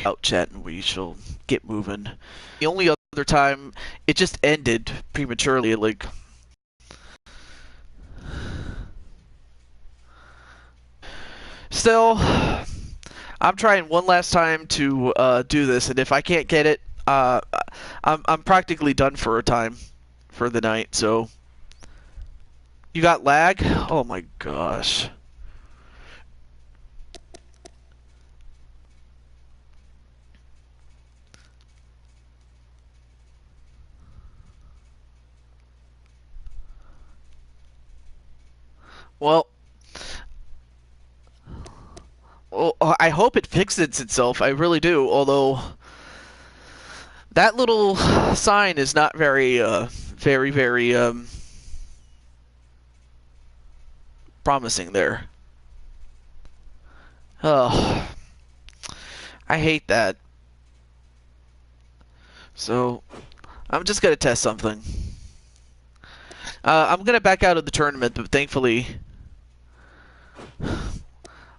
out chat and we shall get moving. The only other time it just ended prematurely, like. Still, I'm trying one last time to do this, and if I can't get it, I'm practically done for a time for the night. So, you got lag? Oh my gosh. Well, I hope it fixes itself. I really do. Although that little sign is not very, very promising there. Oh, I hate that. So, I'm just gonna test something. I'm gonna back out of the tournament, but thankfully,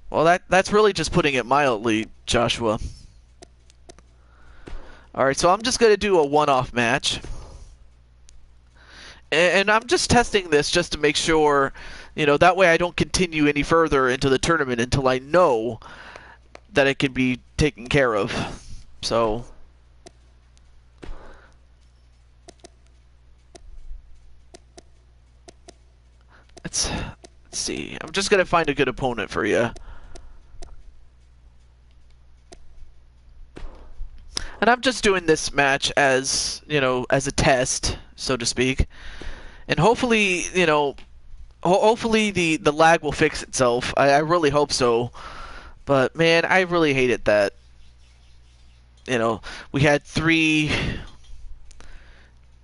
well, that's really just putting it mildly, Joshua. All right, so I'm just gonna do a one-off match, and I'm just testing this just to make sure, that way I don't continue any further into the tournament until I know that it can be taken care of. So. Let's see. I'm just gonna find a good opponent for you. And I'm just doing this match as, as a test, so to speak. And hopefully, hopefully the lag will fix itself. I really hope so. But man, I really hated that. We had 3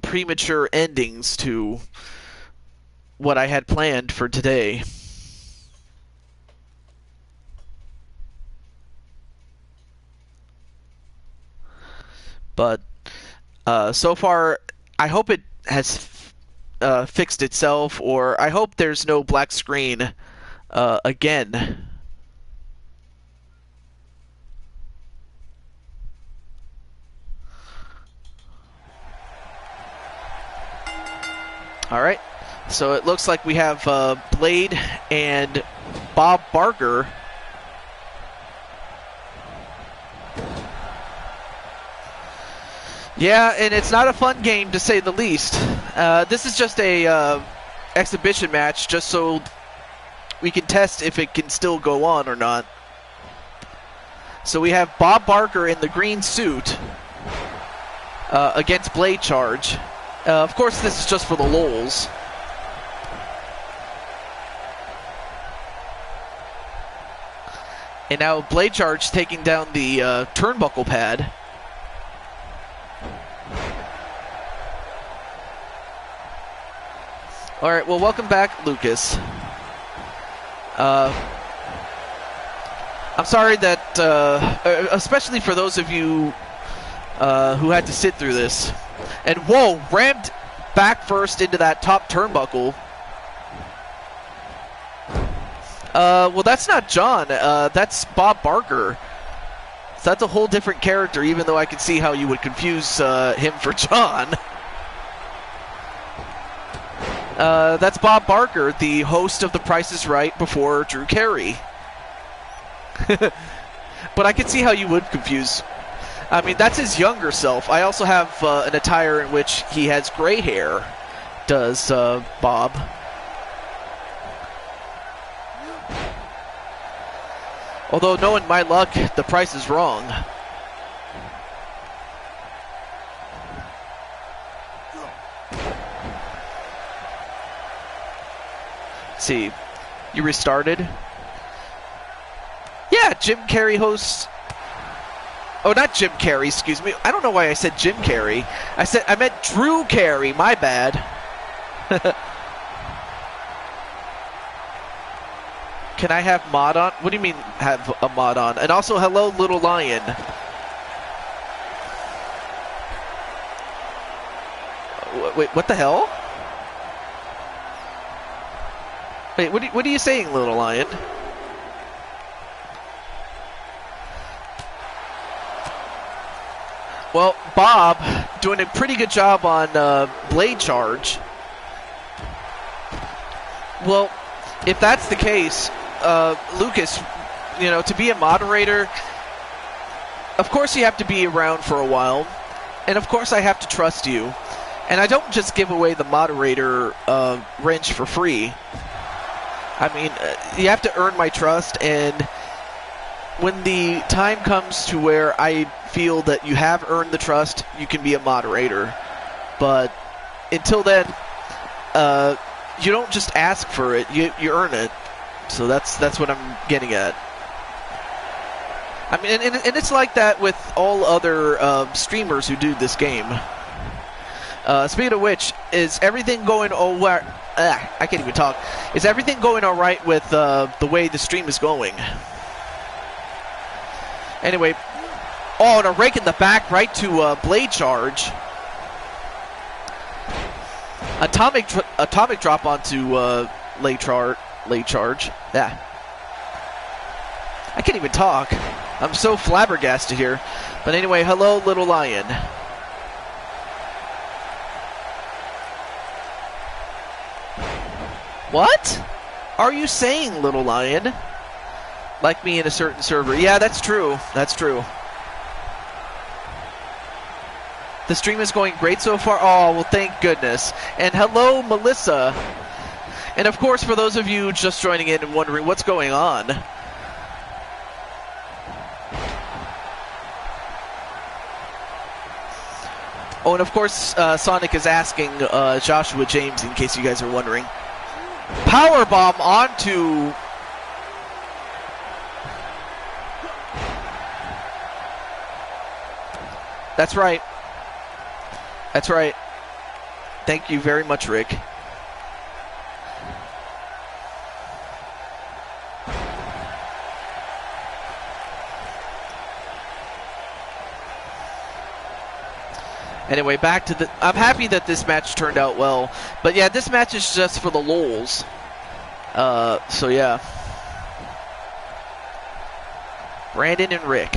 premature endings to what I had planned for today. But so far, I hope it has fixed itself, or I hope there's no black screen again. All right. So it looks like we have Blade and Bob Barker. Yeah, and it's not a fun game to say the least. This is just a exhibition match, just so we can test if it can still go on or not. So we have Bob Barker in the green suit against Blade Charge. Of course, this is just for the lols. And now Blade Charge taking down the turnbuckle pad. All right, well, welcome back, Lucas. I'm sorry that, especially for those of you who had to sit through this. And whoa, rammed back first into that top turnbuckle. Well, that's not John. That's Bob Barker. So that's a whole different character, even though I can see how you would confuse him for John. That's Bob Barker, the host of The Price is Right before Drew Carey. But I can see how you would confuse. I mean, that's his younger self. I also have an attire in which he has gray hair, does Bob. Although, knowing my luck, the price is wrong. Let's see, you restarted? Yeah, Jim Carrey hosts. Oh, not Jim Carrey, excuse me. I don't know why I said Jim Carrey. I meant Drew Carey, my bad. Can I have mod on? What do you mean have a mod on? And also, hello, Little Lion. Wait, what the hell? Wait, what are you saying, Little Lion? Well, Bob doing a pretty good job on blade charge. Well, if that's the case, Lucas, you know, to be a moderator, of course you have to be around for a while, and of course I have to trust you. And I don't just give away the moderator wrench for free. I mean, you have to earn my trust, and when the time comes to where I feel that you have earned the trust, you can be a moderator. But until then, you don't just ask for it, you earn it. So that's what I'm getting at. I mean, and it's like that with all other streamers who do this game. Speaking of which, is everything going I can't even talk. Is everything going all right with the way the stream is going? Anyway, and a rake in the back right to blade charge. Atomic drop onto late charge. Yeah. I can't even talk. I'm so flabbergasted here. But anyway, hello, Little Lion. What are you saying, Little Lion? Like me in a certain server. Yeah, that's true. That's true. The stream is going great so far. Oh, well, thank goodness. And hello, Melissa. And of course, for those of you just joining in and wondering what's going on. Oh, and of course, Sonic is asking Joshua James, in case you guys are wondering. Powerbomb onto... That's right. That's right. Thank you very much, Rick. Anyway, back to the... I'm happy that this match turned out well. But yeah, this match is just for the lols. So yeah. Brandon and Rick.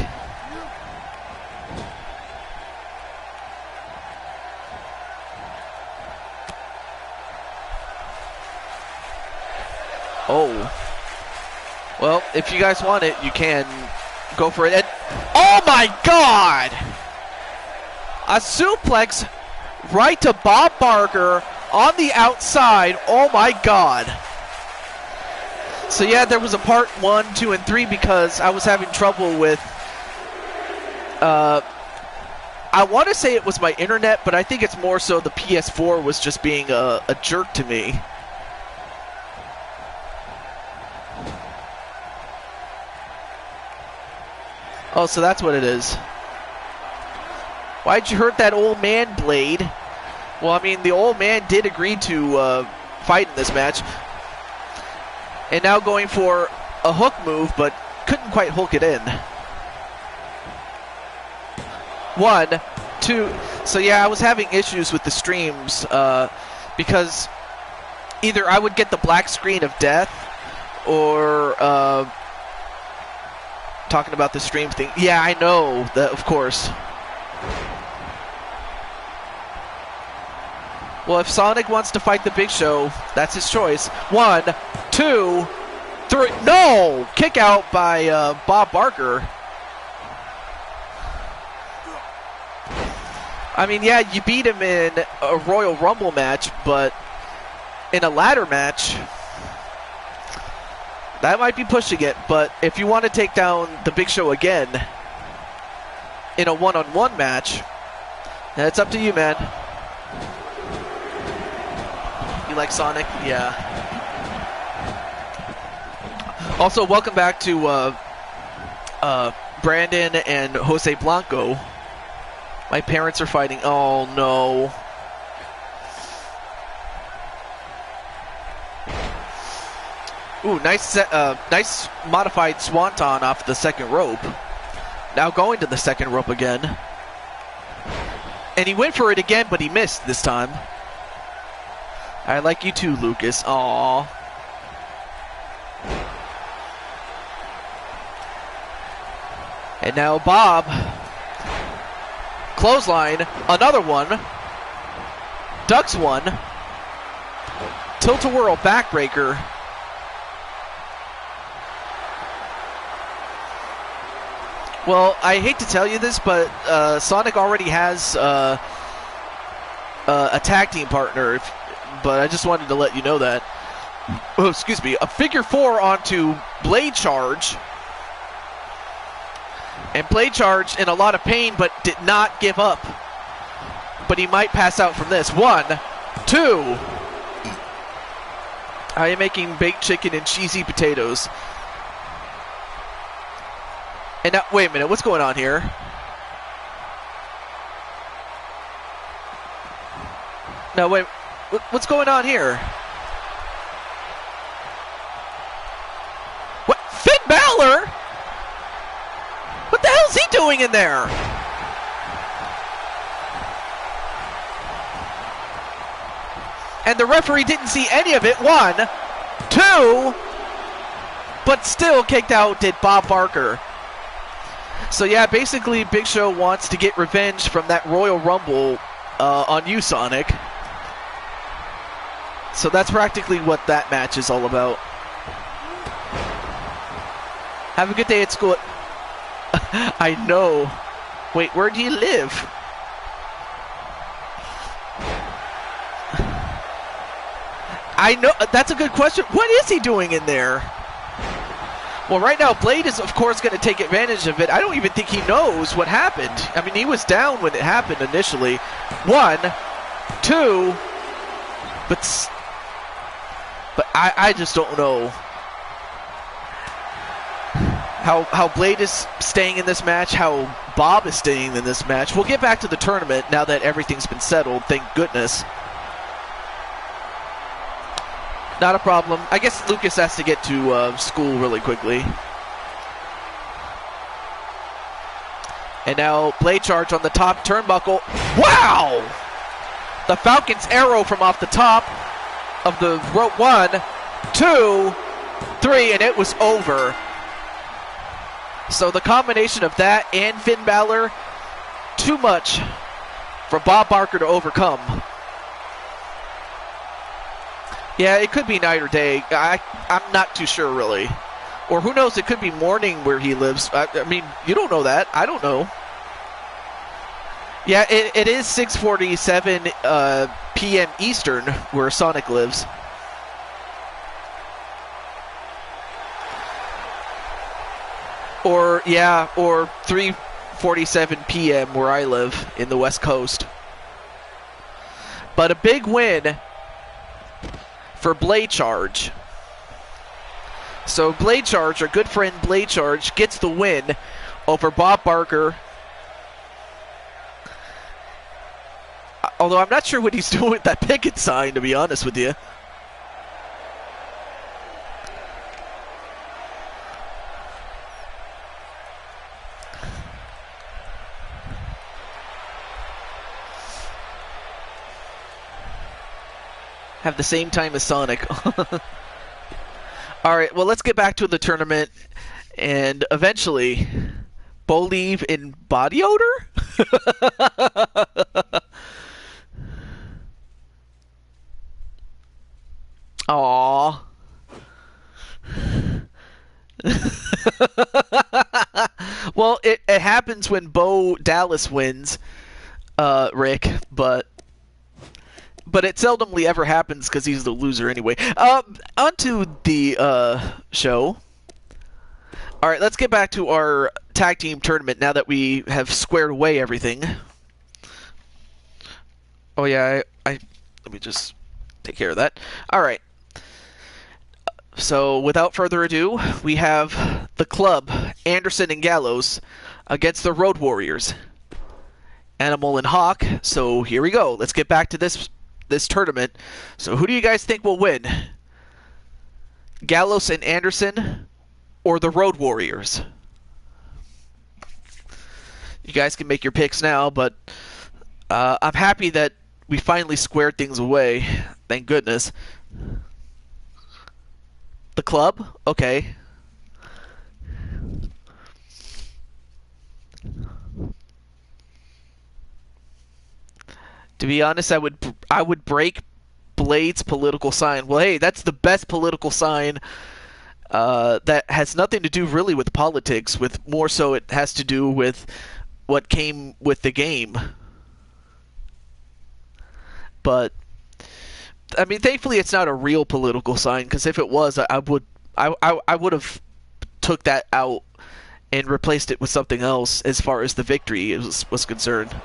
Oh. Well, if you guys want it, you can go for it. And, oh my God! A suplex right to Bob Barker on the outside. Oh my God. So yeah, there was a part 1, 2, and 3 because I was having trouble with, I want to say it was my internet, but I think it's more so the PS4 was just being a jerk to me. Oh, so that's what it is. Why'd you hurt that old man, Blade? Well, I mean, the old man did agree to fight in this match. And now going for a hook move, but couldn't quite hook it in. 1, 2. So yeah, I was having issues with the streams because either I would get the black screen of death or... talking about the stream thing. Yeah, I know that, of course. Well, if Sonic wants to fight the Big Show, that's his choice. 1, 2, 3. No! Kick out by Bob Barker. I mean, yeah, you beat him in a Royal Rumble match, but in a ladder match, that might be pushing it. But if you want to take down the Big Show again in a one-on-one match, it's up to you, man. You like Sonic? Yeah. Also, welcome back to Brandon and Jose Blanco. My parents are fighting. Oh, no. Ooh, nice modified swanton off the second rope. Now going to the second rope again. And he went for it again, but he missed this time. I like you too, Lucas. Aww. And now Bob Clothesline, another one. Ducks one. Tilt-a-whirl backbreaker. Well, I hate to tell you this, but Sonic already has a tag team partner, but I just wanted to let you know that. Oh, excuse me. A figure four onto Blade Charge. And Blade Charge in a lot of pain, but did not give up. But he might pass out from this. 1, 2. I am making baked chicken and cheesy potatoes. And now, wait a minute, what's going on here? No, wait, what's going on here? What? Finn Balor? What the hell is he doing in there? And the referee didn't see any of it. 1, 2, but still kicked out did Bob Barker. So yeah, basically Big Show wants to get revenge from that Royal Rumble on you, Sonic. So that's practically what that match is all about. Have a good day at school. I know. Wait, where do you live? I know. That's a good question. What is he doing in there? Well, right now, Blade is, of course, going to take advantage of it. I don't even think he knows what happened. I mean, he was down when it happened initially. 1, 2, but I just don't know how Blade is staying in this match, how Bob is staying in this match. We'll get back to the tournament now that everything's been settled, thank goodness. Not a problem. I guess Lucas has to get to school really quickly. And now Blade Charge on the top turnbuckle. Wow! The Falcon's arrow from off the top of the rope. 1, 2, 3, and it was over. So the combination of that and Finn Balor, too much for Bob Barker to overcome. Yeah, it could be night or day. I'm not too sure, really. Or who knows, it could be morning where he lives. I mean, you don't know that. I don't know. Yeah, it is 6:47 p.m. Eastern where Sonic lives. Or 3:47 p.m. where I live in the West Coast. But a big win for Blade Charge. So Blade Charge, our good friend Blade Charge, gets the win over Bob Barker. Although I'm not sure what he's doing with that picket sign, to be honest with you. Have the same time as Sonic. Alright, well, let's get back to the tournament. And eventually, Bolieve in body odor? Aww. Well, it happens when Bo Dallas wins, Rick, but it seldomly ever happens because he's the loser anyway. On to the show. All right, let's get back to our tag team tournament now that we have squared away everything. Oh yeah, let me just take care of that. All right. So without further ado, we have the Club, Anderson and Gallows, against the Road Warriors, Animal and Hawk. So here we go. Let's get back to this tournament. So who do you guys think will win? Gallows and Anderson or the Road Warriors? You guys can make your picks now, but I'm happy that we finally squared things away. Thank goodness. The Club? Okay. To be honest, I would break Blade's political sign. Well, hey, that's the best political sign that has nothing to do really with politics. With more so, it has to do with what came with the game. But I mean, thankfully, it's not a real political sign. Because if it was, I would have took that out and replaced it with something else as far as the victory was concerned.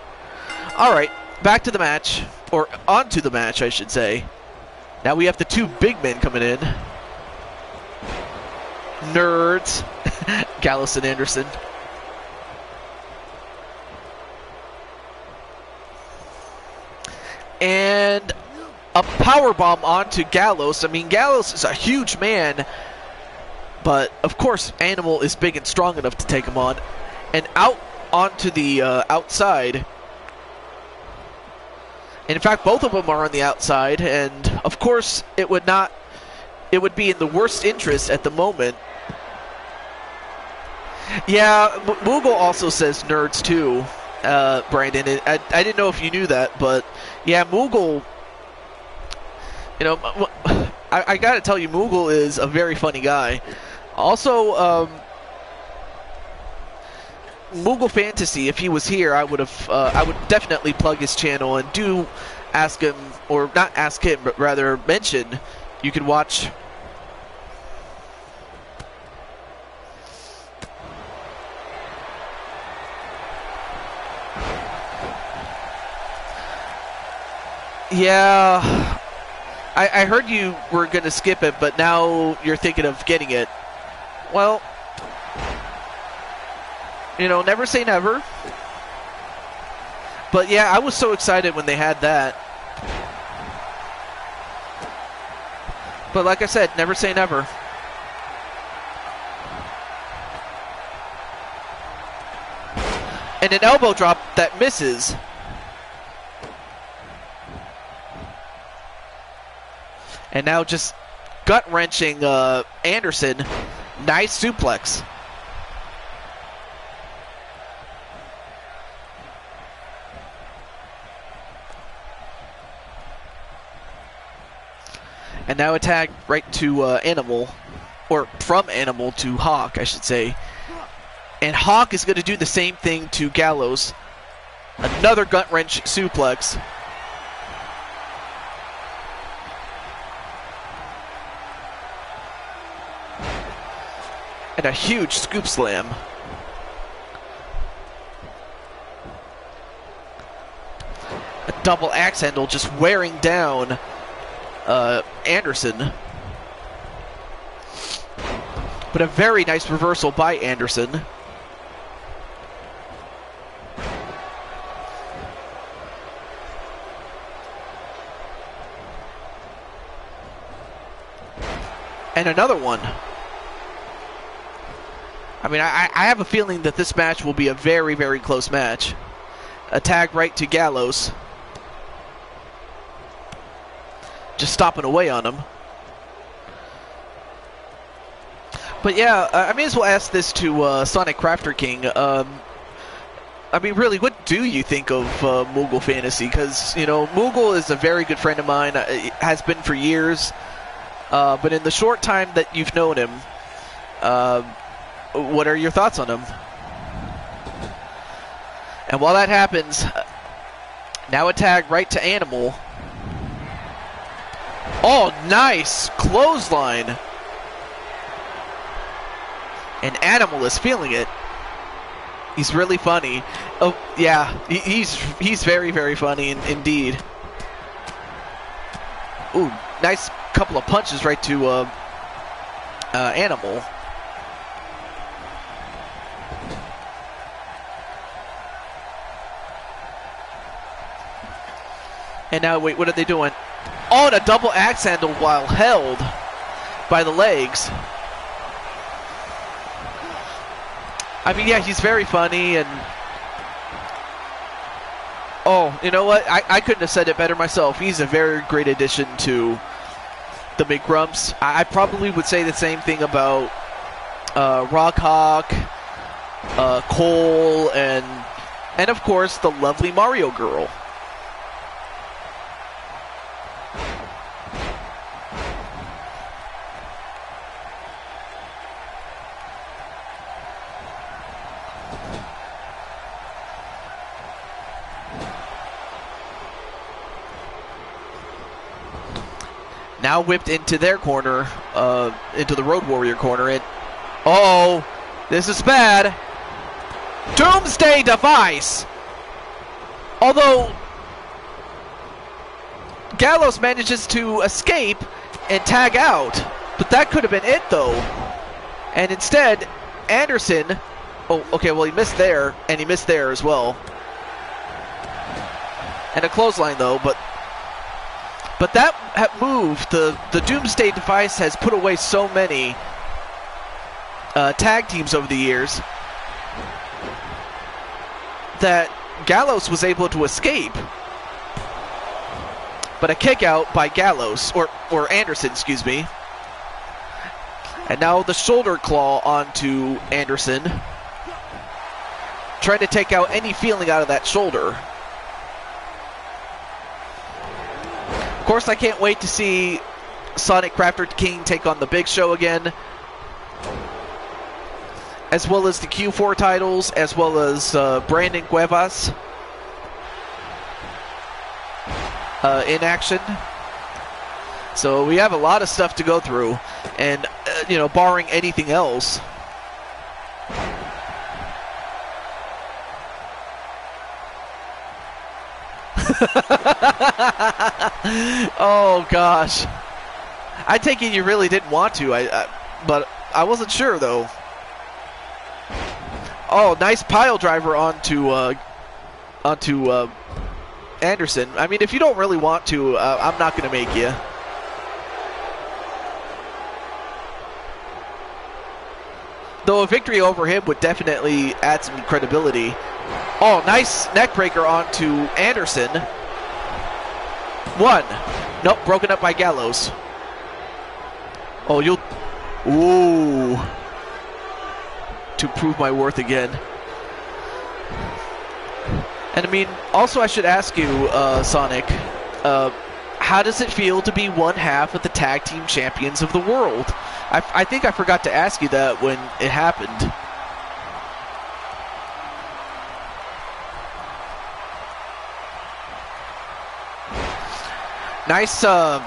All right, back to the match, or onto the match, I should say. Now we have the two big men coming in. Nerds, Gallows and Anderson. And a powerbomb onto Gallows. I mean, Gallows is a huge man, but of course Animal is big and strong enough to take him on. And out onto the outside. And in fact, both of them are on the outside, and of course it would be in the worst interest at the moment. Yeah, Moogle also says nerds too, Brandon. I didn't know if you knew that, but yeah, Moogle, you know, I gotta tell you, Moogle is a very funny guy. Also, Moogle Fantasy, if he was here, I would definitely plug his channel and do ask him, or not ask him, but rather mention, you can watch. Yeah, I heard you were going to skip it, but now you're thinking of getting it. Well, you know, never say never. But yeah, I was so excited when they had that. But like I said, never say never. And an elbow drop that misses. And now just gut-wrenching Anderson. Nice suplex. And now a tag right to Animal, or from Animal to Hawk, I should say. And Hawk is going to do the same thing to Gallows. Another gut-wrench suplex. And a huge scoop slam. A double axe handle just wearing down Anderson. But a very nice reversal by Anderson. And another one. I mean, I have a feeling that this match will be a very, very close match. A tag right to Gallows. Just stopping away on him. But yeah, I may as well ask this to Sonic Crafter King. I mean, really, what do you think of Moogle Fantasy? Because, you know, Moogle is a very good friend of mine. Has been for years. But in the short time that you've known him, what are your thoughts on him? And while that happens, now a tag right to Animal. Oh, nice clothesline. And Animal is feeling it. He's really funny. Oh, yeah, he's very, very funny indeed. Ooh, nice couple of punches right to Animal. And now, wait, what are they doing? Oh, and a double axe handle while held by the legs. I mean, yeah, he's very funny, and oh, you know what? I couldn't have said it better myself. He's a very great addition to the McGrumps. I probably would say the same thing about Rock Hawk, Cole, and of course the lovely Mario Girl. Now whipped into their corner, into the Road Warrior corner. And uh-oh, this is bad. Doomsday Device. Although Gallows manages to escape and tag out, but that could have been it though. And instead, Anderson, oh, okay, well he missed there, and he missed there as well. And a clothesline though, but that move, the Doomsday Device has put away so many tag teams over the years that Gallows was able to escape. But a kick out by Gallows, or Anderson, excuse me. And now the shoulder claw onto Anderson, trying to take out any feeling out of that shoulder. Of course, I can't wait to see Sonic Crafter King take on the Big Show again, as well as the Q4 titles, as well as Brandon Cuevas in action. So we have a lot of stuff to go through, and you know, barring anything else, oh gosh, I take it you really didn't want to, but I wasn't sure though. Oh, nice pile driver onto Anderson. I mean, if you don't really want to, I'm not going to make you. Though a victory over him would definitely add some credibility. Oh, nice neck breaker onto Anderson. One. Nope, broken up by Gallows. Oh, you'll... Ooh. To prove my worth again. And I mean, also I should ask you, Sonic, how does it feel to be one half of the tag team champions of the world? I think I forgot to ask you that when it happened. Nice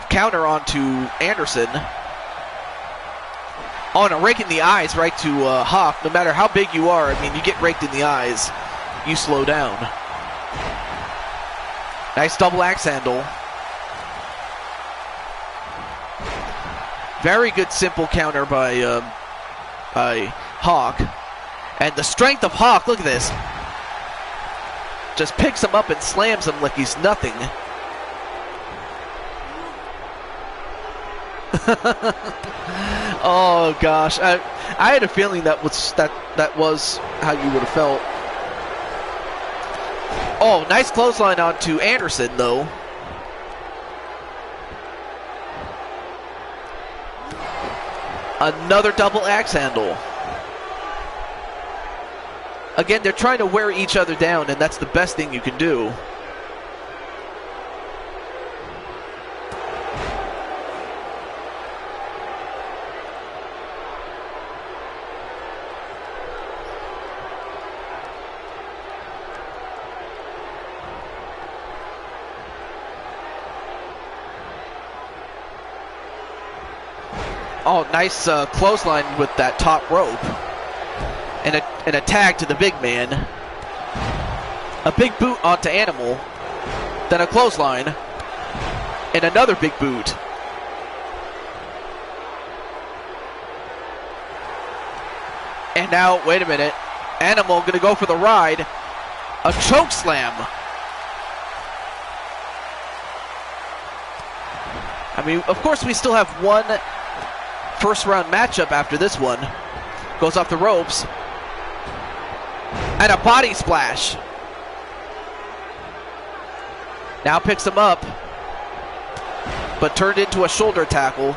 counter onto Anderson. Oh, and a rake in the eyes right to Hawk. No matter how big you are, I mean, you get raked in the eyes, you slow down. Nice double axe handle. Very good simple counter by Hawk. And the strength of Hawk, look at this. Just picks him up and slams him like he's nothing. Oh gosh, I had a feeling that was how you would have felt. Oh, nice clothesline onto Anderson though. Another double axe handle. Again, they're trying to wear each other down, and that's the best thing you can do. Oh, nice clothesline with that top rope. And a tag to the big man. A big boot onto Animal. Then a clothesline. And another big boot. And now, wait a minute. Animal gonna go for the ride. A choke slam. I mean, of course we still have one first round matchup after this one. Goes off the ropes. And a body splash. Now picks him up. But turned into a shoulder tackle.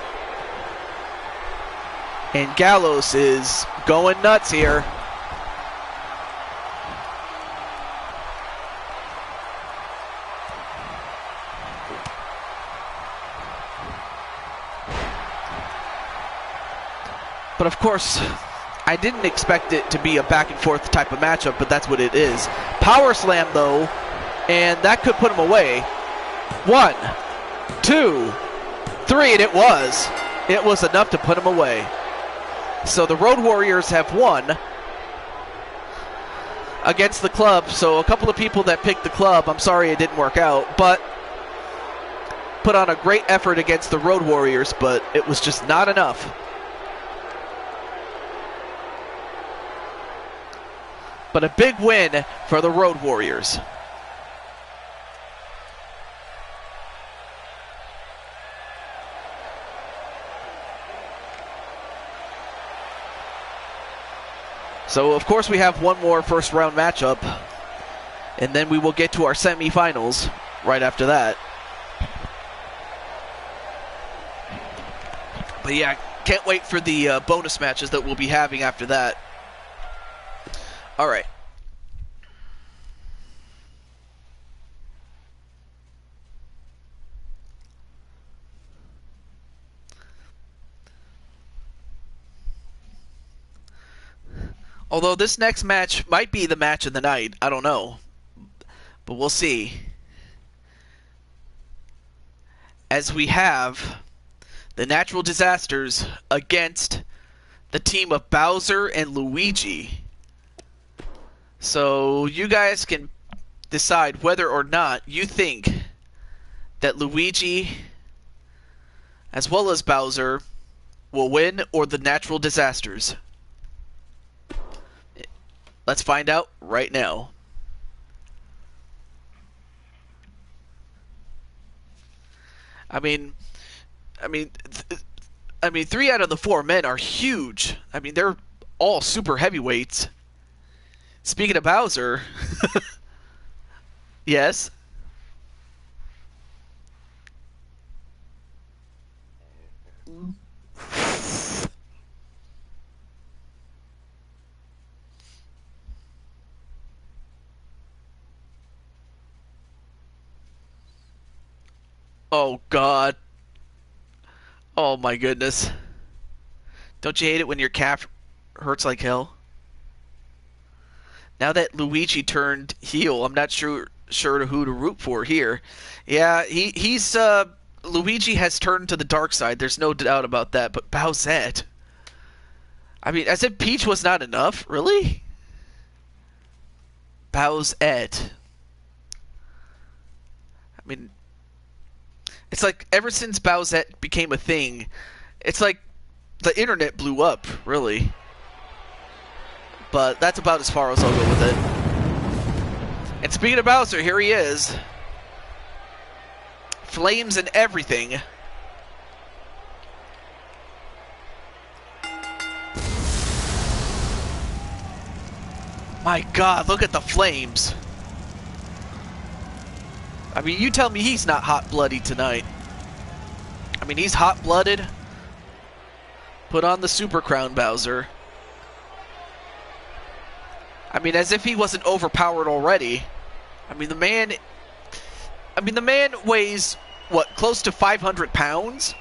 And Gallows is going nuts here. But of course, I didn't expect it to be a back and forth type of matchup, but that's what it is. Power slam though, and that could put him away. 1, 2, 3, and it was. It was enough to put him away. So the Road Warriors have won against the club. So a couple of people that picked the club, I'm sorry it didn't work out, but put on a great effort against the Road Warriors, but it was just not enough. But a big win for the Road Warriors. So, of course, we have one more first-round matchup, and then we will get to our semifinals right after that. But yeah, can't wait for the bonus matches that we'll be having after that. All right. Although this next match might be the match of the night. I don't know. But we'll see. As we have the Natural Disasters against the team of Bowser and Luigi. So you guys can decide whether or not you think that Luigi as well as Bowser will win, or the Natural Disasters. Let's find out right now. I mean, 3 out of the 4 men are huge. I mean, they're all super heavyweights. Speaking of Bowser, yes. Oh, God. Oh, my goodness. Don't you hate it when your calf hurts like hell? Now that Luigi turned heel, I'm not sure who to root for here. Yeah, he's Luigi has turned to the dark side. There's no doubt about that. But Bowsette, I mean, as if Peach was not enough, really? Bowsette. I mean, it's like ever since Bowsette became a thing, it's like the internet blew up, really. But that's about as far as I'll go with it. And speaking of Bowser, here he is. Flames and everything. My God, look at the flames. I mean, you tell me he's not hot-blooded tonight. I mean, he's hot-blooded. Put on the Super Crown, Bowser. I mean, as if he wasn't overpowered already. I mean, the man weighs, what, close to 500 pounds?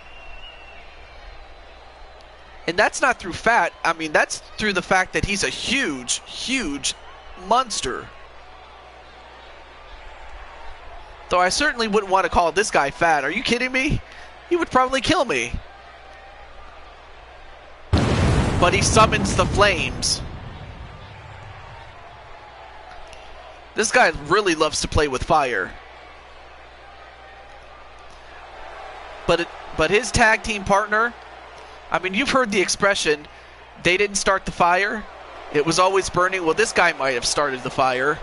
And that's not through fat. I mean, that's through the fact that he's a huge, huge monster. Though I certainly wouldn't want to call this guy fat. Are you kidding me? He would probably kill me. But he summons the flames. This guy really loves to play with fire. But his tag team partner, I mean, you've heard the expression, they didn't start the fire, it was always burning. Well, this guy might have started the fire,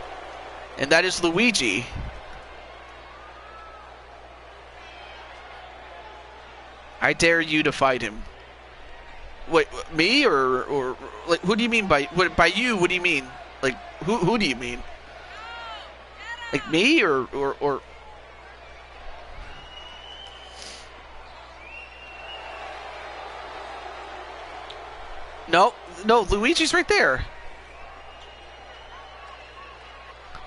and that is Luigi. I dare you to fight him. Wait, me or like, who do you mean by you? What do you mean? Like, who do you mean? Like me or No, Luigi's right there.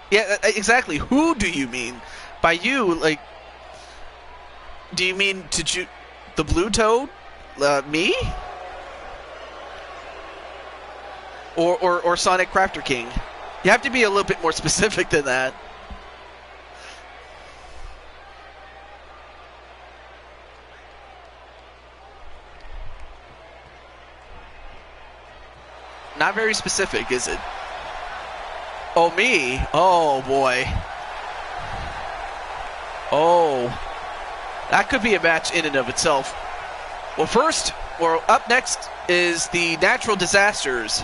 Yeah, exactly. Who do you mean? By you, like, do you mean the Blue Toad? Me? Or Sonic Crafter King? You have to be a little bit more specific than that. Not very specific, is it? Oh, me? Oh, boy. Oh. That could be a match in and of itself. Well, first, or up next, is the Natural Disasters.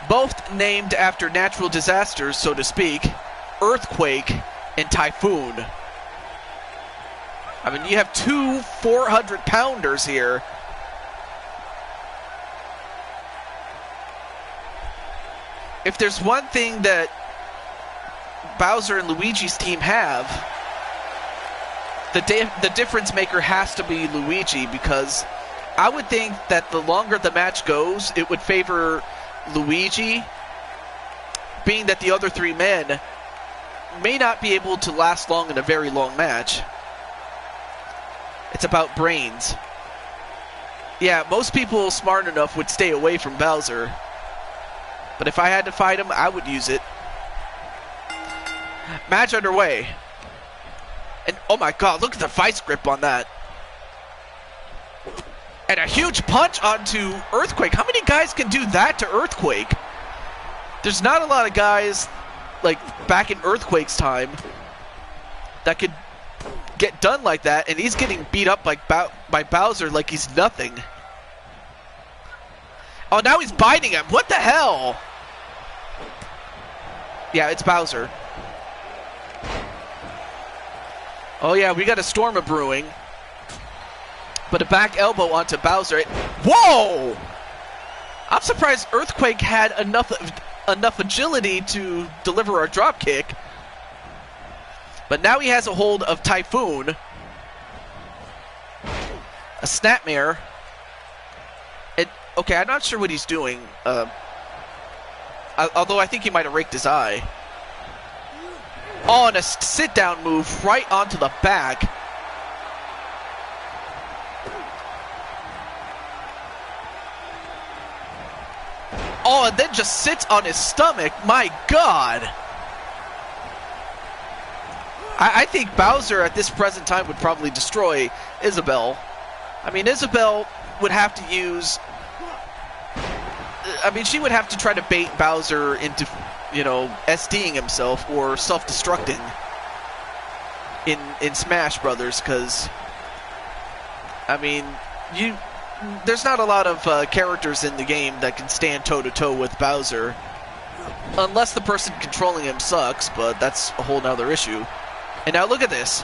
Both named after natural disasters, so to speak. Earthquake and Typhoon. I mean, you have two 400-pounders here. If there's one thing that Bowser and Luigi's team have, the difference maker has to be Luigi, because I would think that the longer the match goes, it would favor Luigi, being that the other three men may not be able to last long in a very long match. It's about brains. Yeah, most people smart enough would stay away from Bowser. But if I had to fight him, I would use it. Match underway. And oh my god, look at the vice grip on that. And a huge punch onto Earthquake. How many guys can do that to Earthquake? There's not a lot of guys, like back in Earthquake's time, that could get done like that, and he's getting beat up by Bowser like he's nothing. Oh, now he's biting him. What the hell? Yeah, it's Bowser. Oh yeah, we got a storm of brewing. But a back elbow onto Bowser. Whoa! I'm surprised Earthquake had enough agility to deliver a drop kick. But now he has a hold of Typhoon. A snapmare. Okay, I'm not sure what he's doing. Although I think he might have raked his eye. Oh, and a sit-down move right onto the back. Oh, and then just sits on his stomach. My God. I think Bowser at this present time would probably destroy Isabelle. I mean, Isabelle would have to use... I mean, she would have to try to bait Bowser into, you know, SDing himself or self-destructing in Smash Brothers, because, I mean, there's not a lot of characters in the game that can stand toe-to-toe with Bowser, unless the person controlling him sucks, but that's a whole nother issue. And now look at this.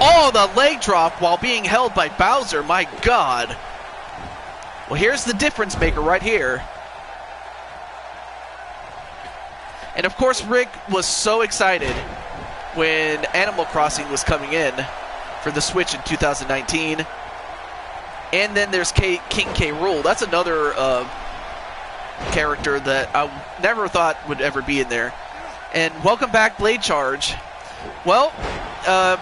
Oh, the leg drop while being held by Bowser, my God. Well, here's the difference maker right here. And of course, Rick was so excited when Animal Crossing was coming in for the Switch in 2019. And then there's King K. Rool. That's another character that I never thought would ever be in there. And welcome back, Blade Charge. Well,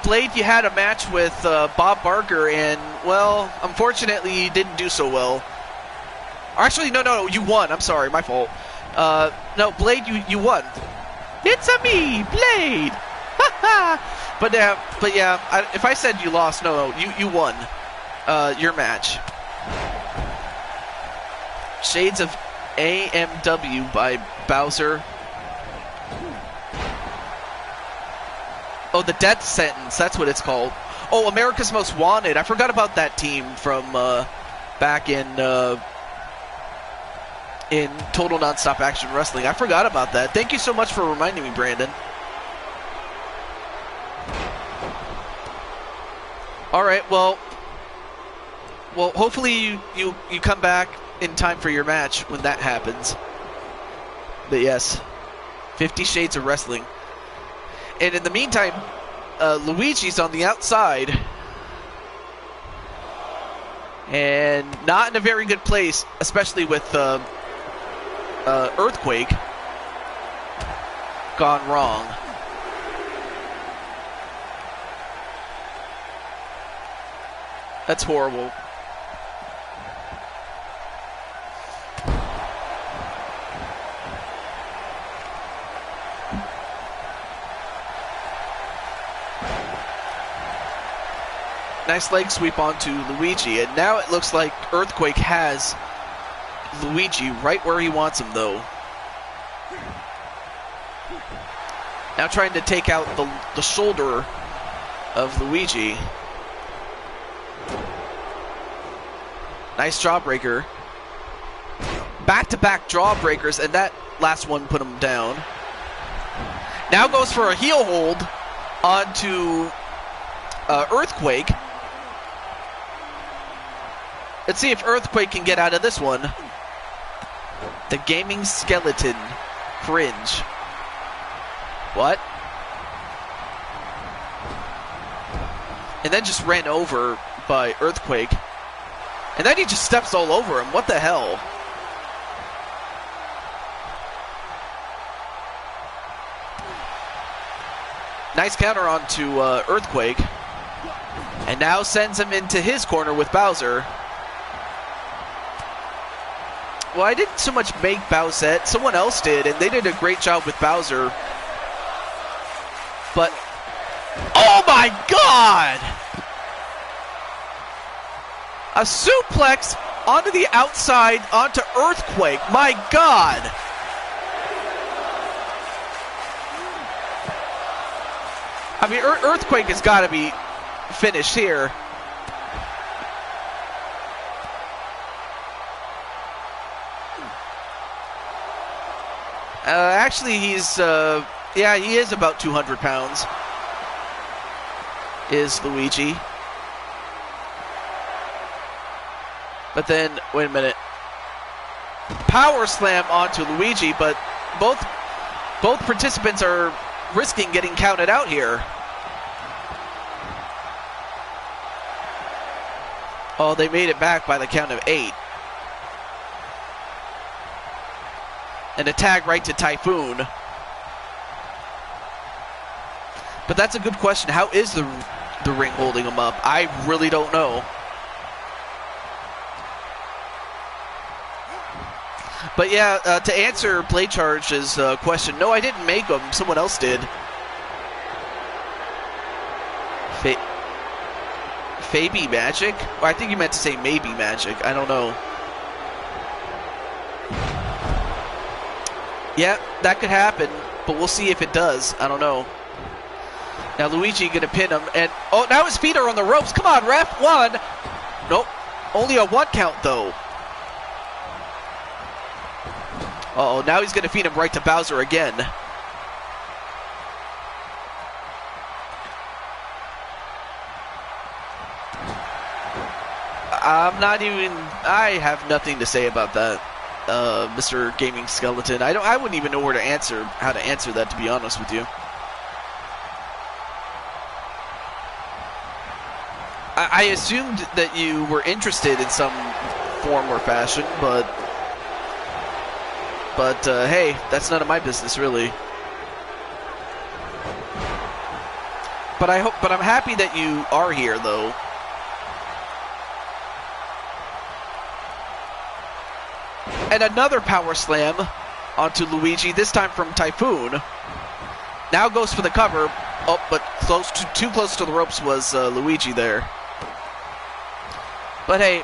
Blade, you had a match with Bob Barker, and, well, unfortunately, you didn't do so well. Actually, no, you won. I'm sorry, my fault. No, Blade, you won. It's-a me, Blade! But yeah, if I said you lost, no, you won your match. Shades of AMW by Bowser. Oh, the Death Sentence, that's what it's called. Oh, America's Most Wanted. I forgot about that team from back in Total Nonstop Action Wrestling. I forgot about that. Thank you so much for reminding me, Brandon. All right, well, hopefully you come back in time for your match when that happens. But yes, 50 Shades of Wrestling. And in the meantime, Luigi's on the outside. And not in a very good place, especially with Earthquake gone wrong. That's horrible. Nice leg sweep onto Luigi, and now it looks like Earthquake has Luigi right where he wants him, though. Now trying to take out the shoulder of Luigi. Nice jawbreaker. Back-to-back jawbreakers, and that last one put him down. Now goes for a heel hold onto Earthquake. Let's see if Earthquake can get out of this one. The Gaming Skeleton cringe. What? And then just ran over by Earthquake. And then he just steps all over him. What the hell? Nice counter onto Earthquake. And now sends him into his corner with Bowser. Well, I didn't so much make Bowsette. Someone else did, and they did a great job with Bowser. But, oh my God! A suplex onto the outside, onto Earthquake. My God! I mean, Earthquake has got to be finished here. Actually, he's, yeah, he is about 200 pounds, is Luigi. But then, wait a minute. Power slam onto Luigi, but both participants are risking getting counted out here. Oh, they made it back by the count of 8. And a tag right to Typhoon. But that's a good question. How is the ring holding him up? I really don't know. But yeah, to answer Blade Charge's question, no, I didn't make him. Someone else did. Fabi Magic? Well, I think you meant to say maybe Magic. I don't know. Yeah, that could happen, but we'll see if it does. I don't know. Now Luigi gonna pin him, and oh, now his feet are on the ropes. Come on, ref. 1. Nope. Only a 1 count though. Uh-oh, now he's gonna feed him right to Bowser again. I have nothing to say about that. Mr. Gaming Skeleton. I wouldn't even know how to answer that, to be honest with you. I assumed that you were interested in some form or fashion, but hey, that's none of my business, really. But I'm happy that you are here, though. And another power slam onto Luigi, this time from Typhoon. Now goes for the cover. Oh, but too close to the ropes was Luigi there. But hey,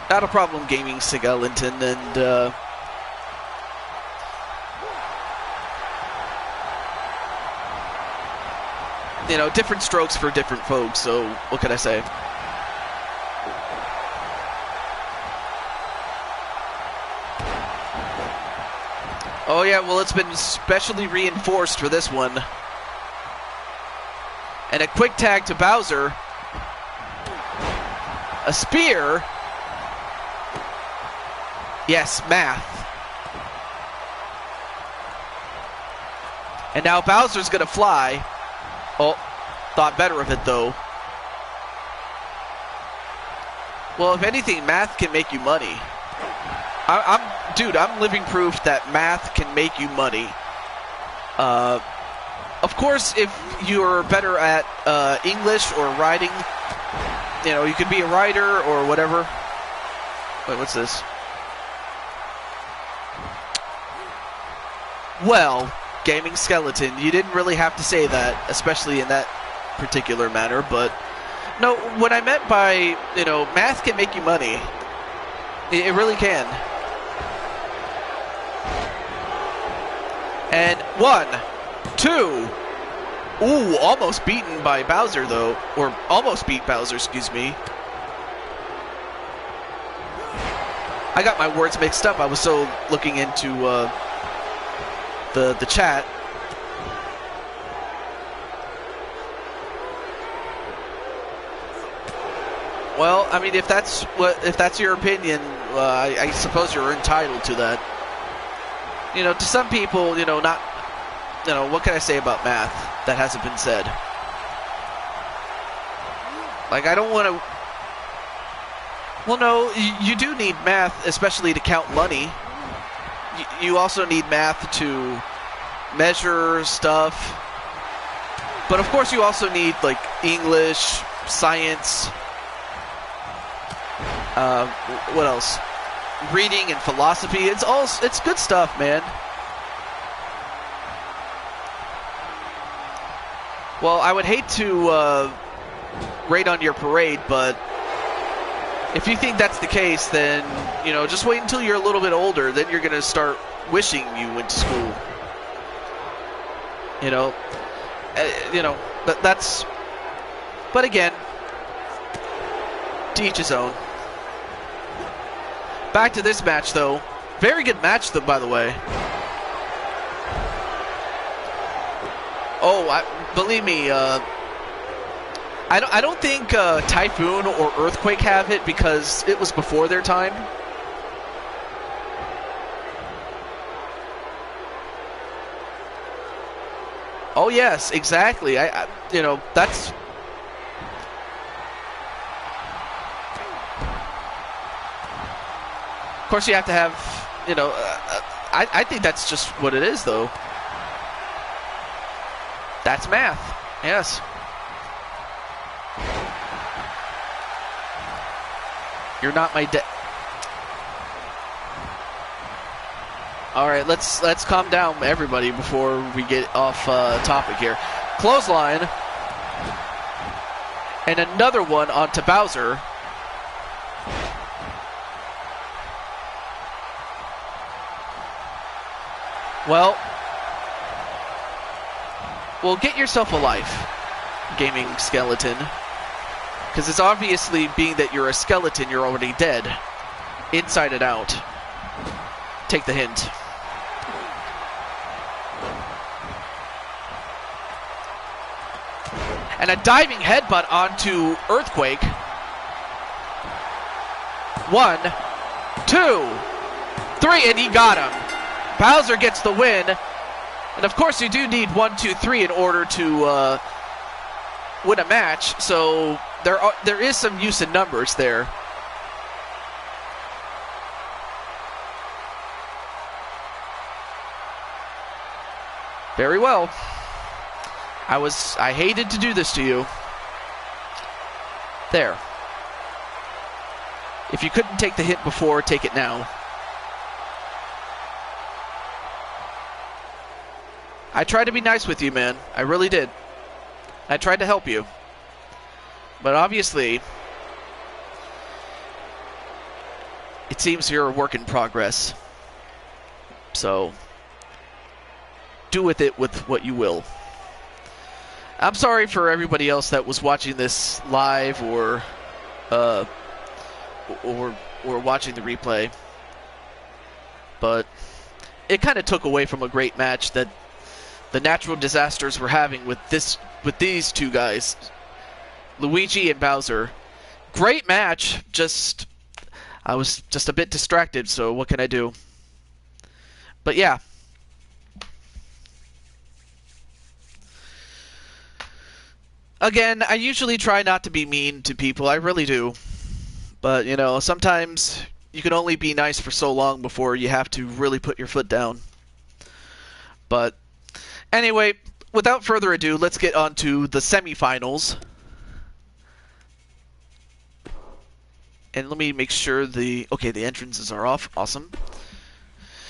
not a problem, Gaming Skeleton, and you know, different strokes for different folks, so what can I say? Oh yeah, well, it's been specially reinforced for this one. And a quick tag to Bowser. A spear. Yes, math. And now Bowser's gonna fly. Oh, thought better of it though. Well, if anything, math can make you money. Dude, I'm living proof that math can make you money. Of course, if you're better at English or writing, you know, you could be a writer or whatever. Wait, what's this? Well, Gaming Skeleton, you didn't really have to say that, especially in that particular matter, but no, what I meant by, you know, math can make you money. It really can. And 1, 2. Ooh, almost beaten by Bowser, though. Or almost beat Bowser, excuse me. I got my words mixed up. I was so looking into the chat. Well, I mean, if that's your opinion, I suppose you're entitled to that. You know, to some people, you know, not, you know, what can I say about math that hasn't been said? Like, I don't want to. Well, no, you do need math, especially to count money. You also need math to measure stuff. But of course, you also need, like, English, science. What else? Reading and philosophy. It's good stuff, man. Well, I would hate to raid on your parade, but if you think that's the case, then, you know, just wait until you're a little bit older. Then you're gonna start wishing you went to school. You know, that's. But again, to each his own. Back to this match, though. Very good match, though, by the way. Oh, believe me, I don't think Typhoon or Earthquake have it because it was before their time. Oh yes, exactly. I you know, that's. Of course, you have to have, you know, I think that's just what it is, though. That's math, yes. You're not my All right, let's calm down, everybody, before we get off topic here. Clothesline, and another one onto Bowser. Well, get yourself a life, gaming skeleton. Because it's obviously, being that you're a skeleton, you're already dead. Inside and out. Take the hint. And a diving headbutt onto Earthquake. 1, 2, 3, and he got him. Bowser gets the win. And of course, you do need 1, 2, 3 in order to win a match. So there is some use in numbers there. Very well. I hated to do this to you. There. If you couldn't take the hint before, take it now. I tried to be nice with you, man. I really did. I tried to help you. But obviously, it seems you're a work in progress. So, do with it with what you will. I'm sorry for everybody else that was watching this live or watching the replay. But it kind of took away from a great match that the Natural Disasters were having with these two guys, Luigi and Bowser. Great match. I was just a bit distracted, so what can I do? But yeah. Again, I usually try not to be mean to people. I really do. But, you know, sometimes you can only be nice for so long before you have to really put your foot down. But anyway, without further ado, let's get on to the semifinals. And let me make sure the entrances are off. Awesome.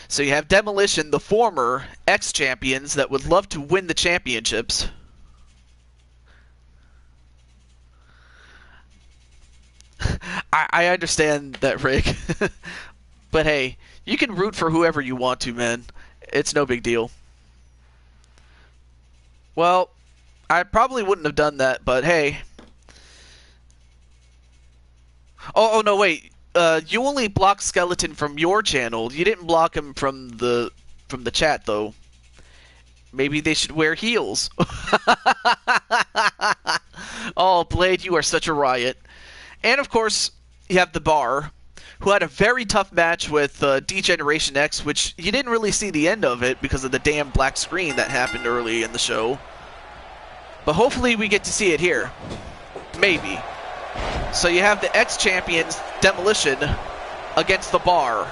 So you have Demolition, the former X-Champions that would love to win the championships. I understand that, Rick. But hey, you can root for whoever you want to, man. It's no big deal. Well, I probably wouldn't have done that, but hey. Oh no, wait. You only blocked Skeleton from your channel. You didn't block him from the chat, though. Maybe they should wear heels. Oh, Blade, you are such a riot. And of course, you have the Bar, who had a very tough match with D-Generation X, which you didn't really see the end of it because of the damn black screen that happened early in the show. But hopefully we get to see it here. Maybe. So you have the ex-champions, Demolition, against the Bar.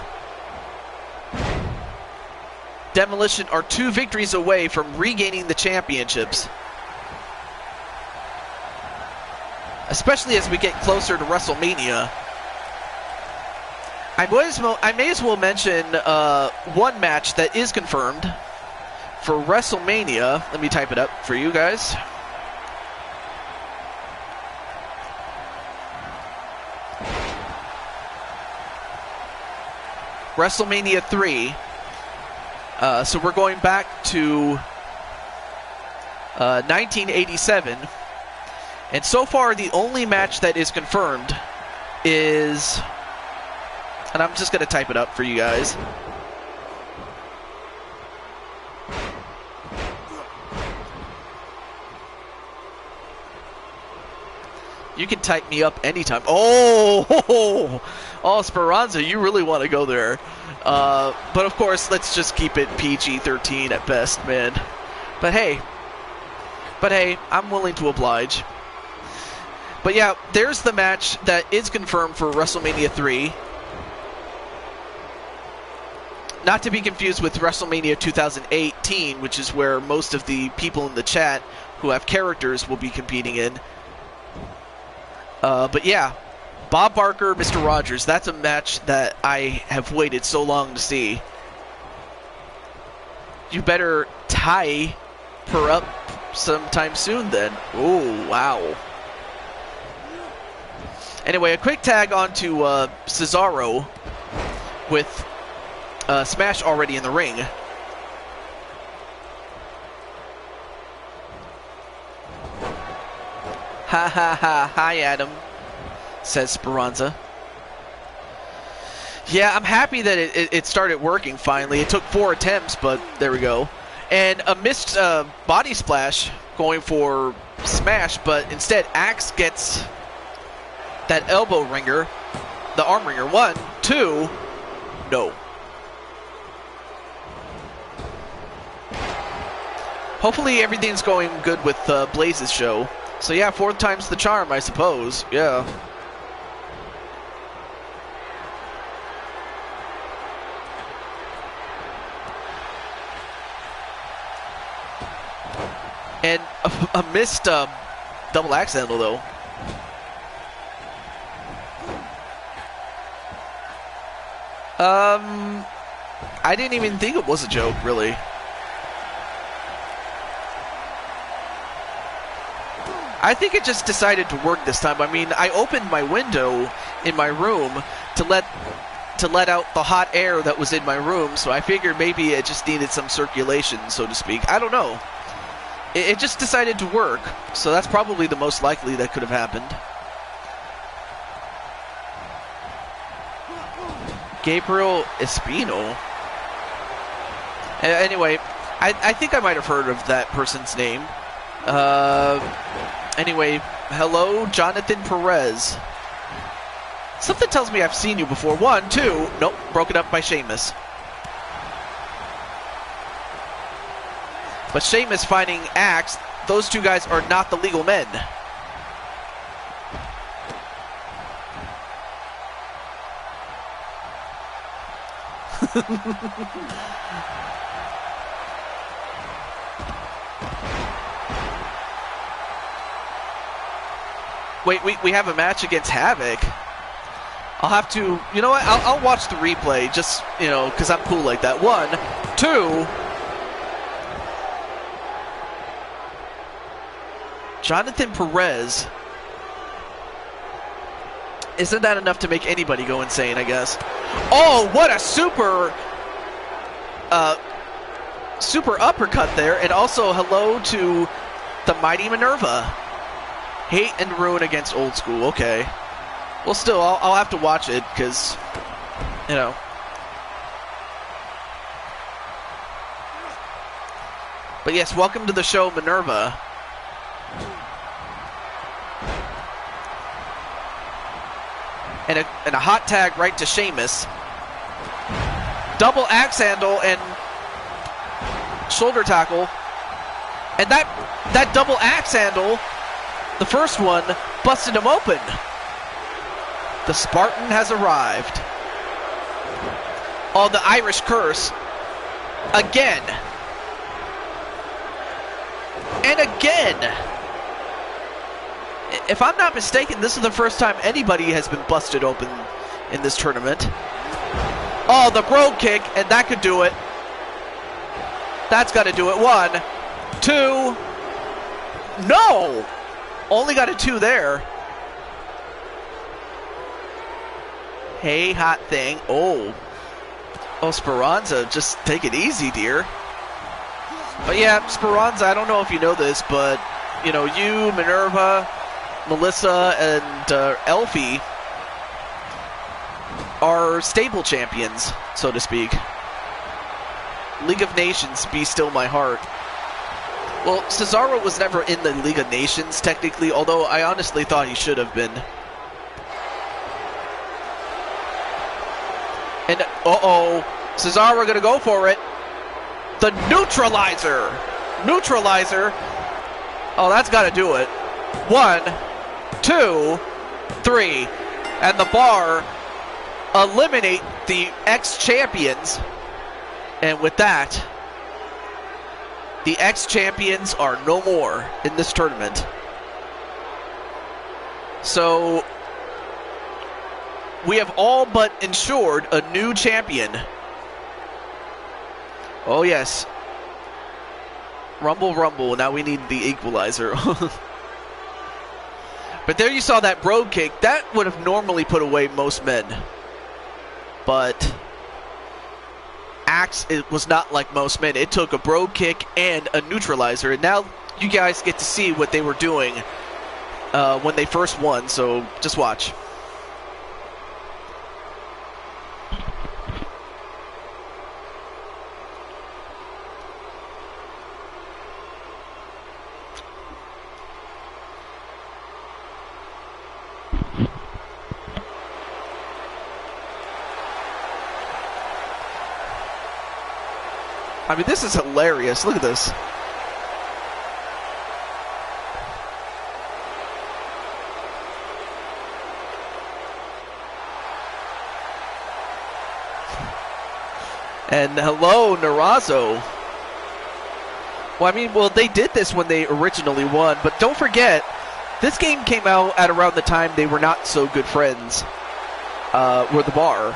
Demolition are 2 victories away from regaining the championships. Especially as we get closer to WrestleMania. I may as well mention one match that is confirmed for WrestleMania. Let me type it up for you guys. WrestleMania 3. So we're going back to 1987. And so far, the only match that is confirmed is... And I'm just going to type it up for you guys. You can type me up anytime. Oh, Speranza, you really want to go there. But of course, let's just keep it PG-13 at best, man. But hey, I'm willing to oblige. But yeah, there's the match that is confirmed for WrestleMania 3. Not to be confused with WrestleMania 2018, which is where most of the people in the chat who have characters will be competing in. But yeah, Bob Barker, Mr. Rogers, that's a match that I have waited so long to see. You better tie her up sometime soon then. Oh, wow. Anyway, a quick tag onto Cesaro with Smash already in the ring. Ha ha ha, hi Adam, says Speranza. Yeah, I'm happy that it started working finally. It took 4 attempts, but there we go. And a missed body splash going for Smash, but instead Axe gets that elbow ringer, the arm ringer. 1, 2, no. Hopefully everything's going good with Blaze's show. So yeah, 4th time's the charm, I suppose. Yeah. And a missed double axe handle, though. I didn't even think it was a joke, really. I think it just decided to work this time. I mean, I opened my window in my room to let out the hot air that was in my room, so I figured maybe it just needed some circulation, so to speak. I don't know. It just decided to work, so that's probably the most likely that could have happened. Gabriel Espino? Anyway, I think I might have heard of that person's name. Anyway, hello, Jonathan Perez. Something tells me I've seen you before. 1, 2, nope, broken up by Sheamus. But Sheamus fighting Axe, those 2 guys are not the legal men. Wait, we have a match against Havoc. I'll have to, you know what, I'll watch the replay, just, you know, because I'm cool like that. 1, 2. Jonathan Perez Isn't that enough to make anybody go insane, I guess? Oh, what a super uppercut there. And also hello to the mighty Minerva. Hate and ruin against Old School. Okay. Well, still, I'll have to watch it because, you know. But yes, welcome to the show, Minerva. And a hot tag right to Sheamus. Double axe handle and shoulder tackle. And that double axe handle, the first one, busted him open. The Spartan has arrived. Oh, the Irish curse. Again. And again. If I'm not mistaken, this is the first time anybody has been busted open in this tournament. Oh, the Brogue Kick, and that could do it. That's got to do it. 1, 2. No! Only got a 2 there. Hey, hot thing. Oh. Oh, Speranza, just take it easy, dear. But yeah, Speranza, I don't know if you know this, but, you know, you, Minerva, Melissa, and Elfie are stable champions, so to speak. League of Nations, be still my heart. Well, Cesaro was never in the League of Nations, technically, although I honestly thought he should have been. And, uh-oh, Cesaro gonna go for it. The neutralizer! Neutralizer! Oh, that's gotta do it. 1, 2, 3. And the Bar eliminate the ex-champions. And with that, the ex-champions are no more in this tournament. So, we have all but ensured a new champion. Oh yes. Rumble, rumble. Now we need the equalizer. But there you saw that Brogue Kick. That would have normally put away most men. But Axe, it was not like most men. It took a Brogue Kick and a neutralizer. And now you guys get to see what they were doing when they first won. So just watch. I mean, this is hilarious. Look at this. And hello, Narazo. Well, I mean, well, they did this when they originally won, but don't forget, this game came out at around the time they were not so good friends with the Bar.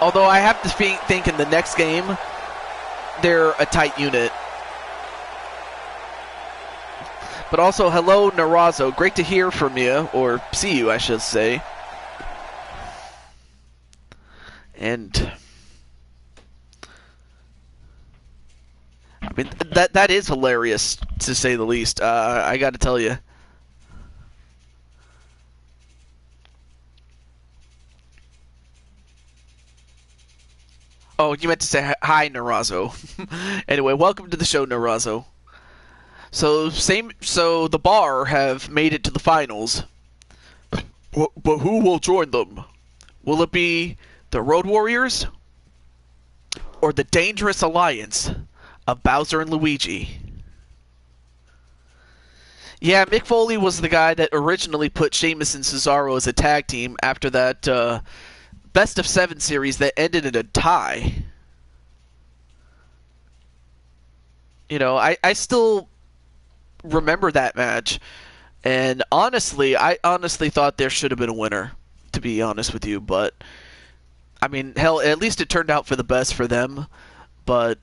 Although I have to think in the next game, they're a tight unit. But also, hello, Narazo. Great to hear from you, or see you, I should say. And I mean, that is hilarious, to say the least. I got to tell you. Oh, you meant to say hi, Narazo. Anyway, welcome to the show, Narazo. So the Bar have made it to the finals. But who will join them? Will it be the Road Warriors or the Dangerous Alliance of Bowser and Luigi? Yeah, Mick Foley was the guy that originally put Sheamus and Cesaro as a tag team after that Best of 7 series that ended in a tie. You know, I still remember that match, and honestly, I honestly thought there should have been a winner, to be honest with you, but I mean, hell, at least it turned out for the best for them. But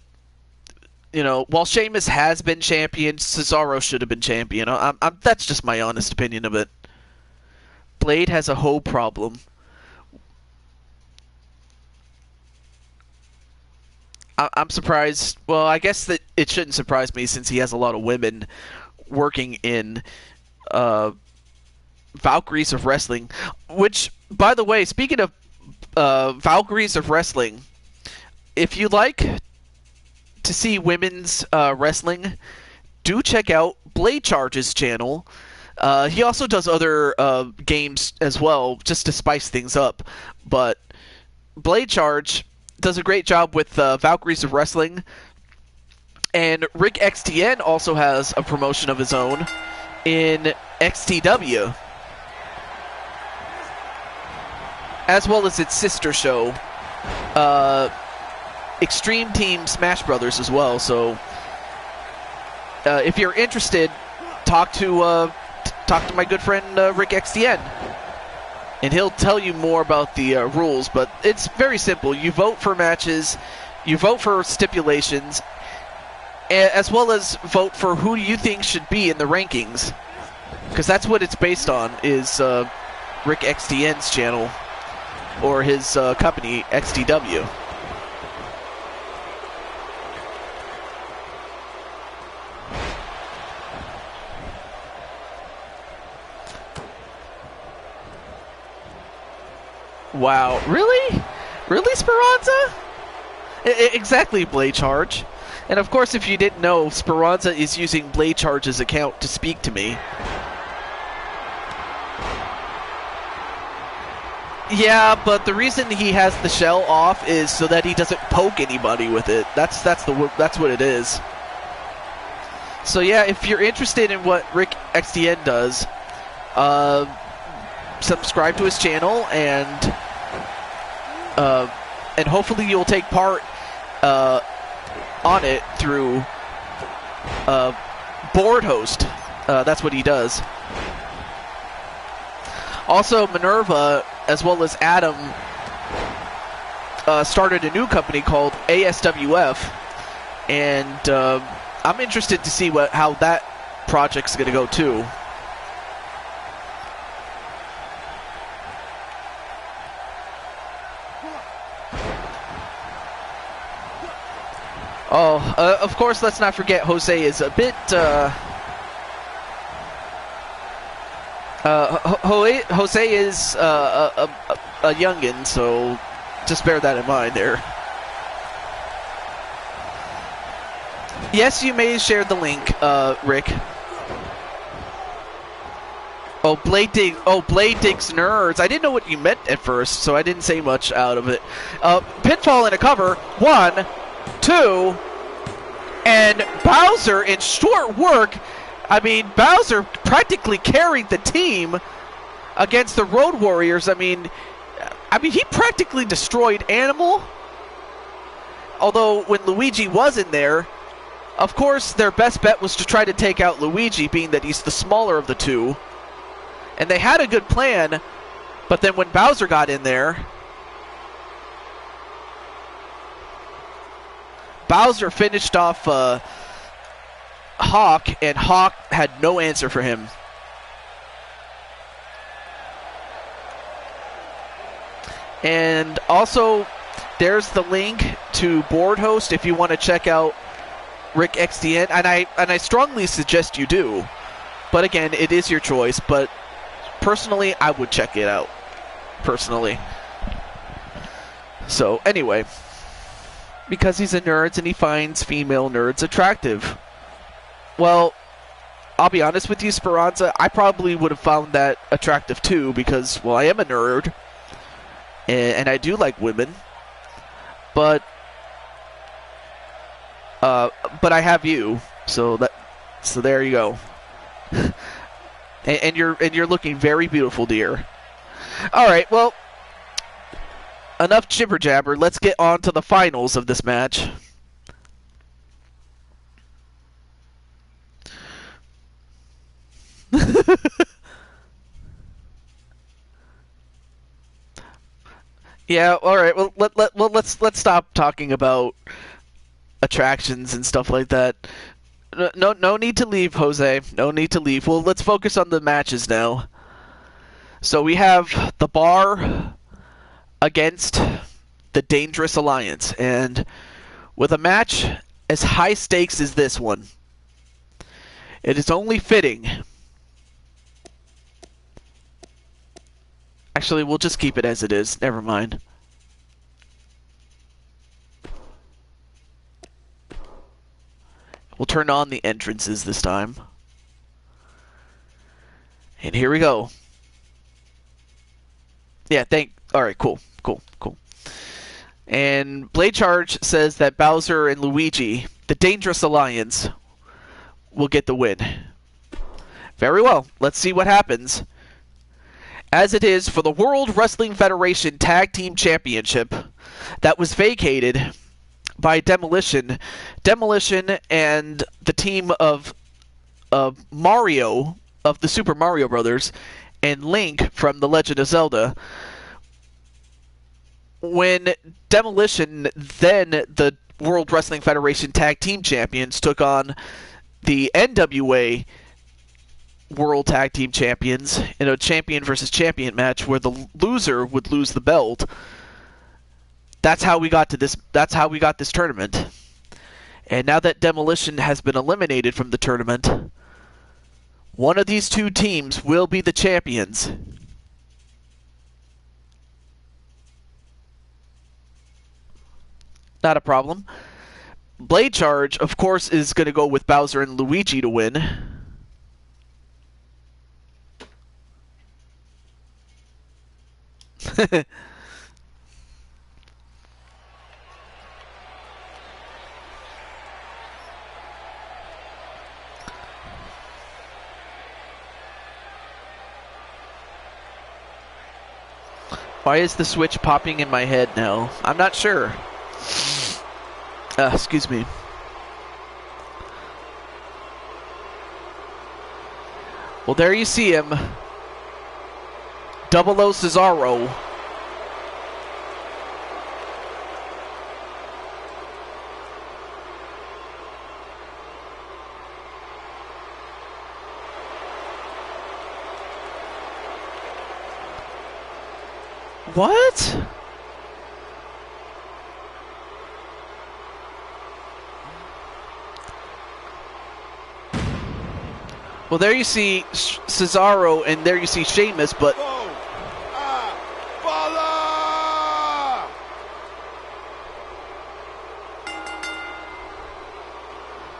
while Sheamus has been champion, Cesaro should have been champion. That's just my honest opinion of it. Blade has a hoe problem. I'm surprised. Well, I guess that it shouldn't surprise me since he has a lot of women working in Valkyries of Wrestling. Which, by the way, speaking of Valkyries of Wrestling, if you like to see women's wrestling, do check out Blade Charge's channel. He also does other games as well, just to spice things up. But Blade Charge does a great job with Valkyries of Wrestling. And Rick XTN also has a promotion of his own in XTW, as well as its sister show, Extreme Team Smash Brothers as well. So if you're interested, talk to my good friend Rick XTN, and he'll tell you more about the rules. But it's very simple. You vote for matches, you vote for stipulations, as well as vote for who you think should be in the rankings, because that's what it's based on, is Rick XTN's channel, or his company, XTW. Wow, really? Really, Speranza? Exactly, Blade Charge. And of course, if you didn't know, Speranza is using Blade Charge's account to speak to me. Yeah, but the reason he has the shell off is so that he doesn't poke anybody with it. That's what it is. So yeah, if you're interested in what Rick XTN does, subscribe to his channel, and hopefully you'll take part on it through board host. That's what he does. Also, Minerva, as well as Adam, started a new company called ASWF, and I'm interested to see how that project's going to go too. Oh, of course, let's not forget Jose is a bit, Jose is a youngin', so just bear that in mind there. Yes, you may share the link, Rick. Blade digs nerds. I didn't know what you meant at first, so I didn't say much out of it. Pinfall in a cover. 1, 2, and Bowser in short work. I mean, Bowser practically carried the team against the Road Warriors. I mean, he practically destroyed Animal. Although when Luigi was in there, of course, their best bet was to try to take out Luigi, being that he's the smaller of the two. And they had a good plan, but then when Bowser got in there, Bowser finished off Hawk, and Hawk had no answer for him. And also, there's the link to Board Host if you want to check out Rick XTN, and I strongly suggest you do. But again, it is your choice, but personally, I would check it out. Personally. So, anyway. Because he's a nerd and he finds female nerds attractive. Well, I'll be honest with you, Speranza, I probably would have found that attractive too, because, well, I am a nerd. And I do like women. But I have you, so there you go. and you're looking very beautiful, dear. All right, well, enough jibber jabber. Let's get on to the finals of this match. Yeah, all right. Well, let's stop talking about attractions and stuff like that. No need to leave, Jose. No need to leave. Well, let's focus on the matches now. So we have the Bar against the Dangerous Alliance, and with a match as high stakes as this one, it is only fitting. Actually, we'll just keep it as it is. Never mind. We'll turn on the entrances this time. And here we go. Yeah, alright, cool. And Blade Charge says that Bowser and Luigi, the Dangerous Alliance, will get the win. Very well. Let's see what happens. As it is for the World Wrestling Federation Tag Team Championship that was vacated by Demolition. Demolition and the team of Mario, of the Super Mario Brothers, and Link from The Legend of Zelda. When Demolition, then the World Wrestling Federation Tag Team Champions, took on the NWA World Tag Team Champions in a champion versus champion match where the loser would lose the belt. That's how we got to this. That's how we got this tournament. And now that Demolition has been eliminated from the tournament, one of these two teams will be the champions. Not a problem. Blade Charge, of course, is going to go with Bowser and Luigi to win. Why is the switch popping in my head now? I'm not sure. Excuse me. Well, there you see him. Double O Cesaro. What? Well, there you see Cesaro, and there you see Sheamus, but...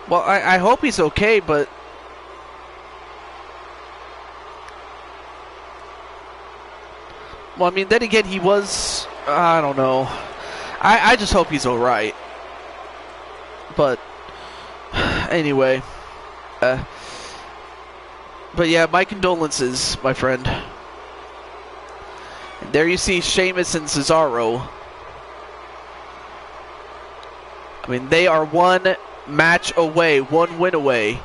Well, I hope he's okay, but... Well, I mean, then again, he was... I don't know. I just hope he's alright. But... Anyway. But yeah, my condolences, my friend. And there you see Sheamus and Cesaro. I mean, they are one match away, one win away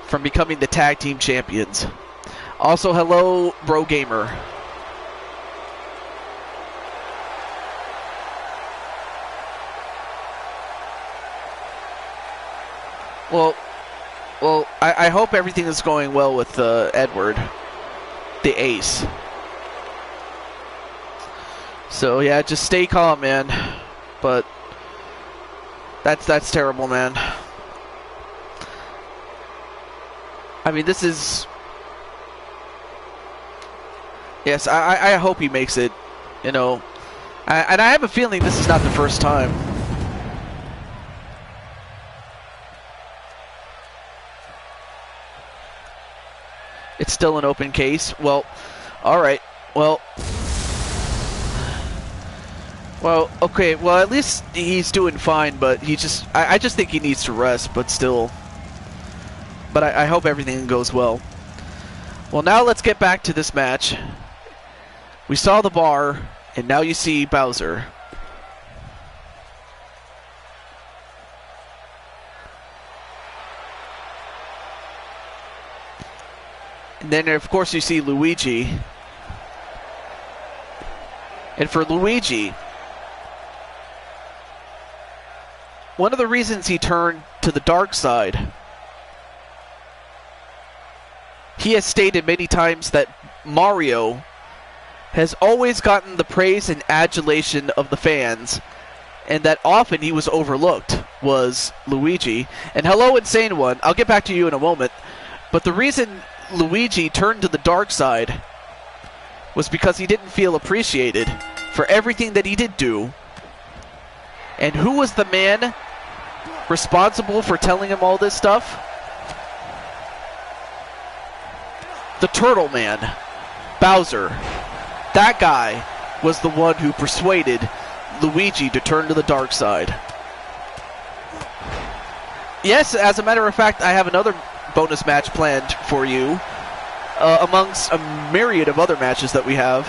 from becoming the tag team champions. Also, hello, Bro Gamer. Well, I hope everything is going well with Edward, the ace. So yeah, just stay calm, man. But that's terrible, man. I mean, this is... Yes, I hope he makes it, you know. And I have a feeling this is not the first time. It's still an open case. Well, alright. Well, okay. Well, at least he's doing fine, but he just... I just think he needs to rest, but still... But I hope everything goes well. Well, now let's get back to this match. We saw the Bar, and now you see Bowser. And then, of course, you see Luigi. And for Luigi, one of the reasons he turned to the dark side, he has stated many times that Mario has always gotten the praise and adulation of the fans, and that often he was overlooked, was Luigi. And hello, Insane One, I'll get back to you in a moment, but the reason Luigi turned to the dark side was because he didn't feel appreciated for everything that he did do. And who was the man responsible for telling him all this stuff? The Turtle Man, Bowser. That guy was the one who persuaded Luigi to turn to the dark side. Yes, as a matter of fact, I have another bonus match planned for you, amongst a myriad of other matches that we have.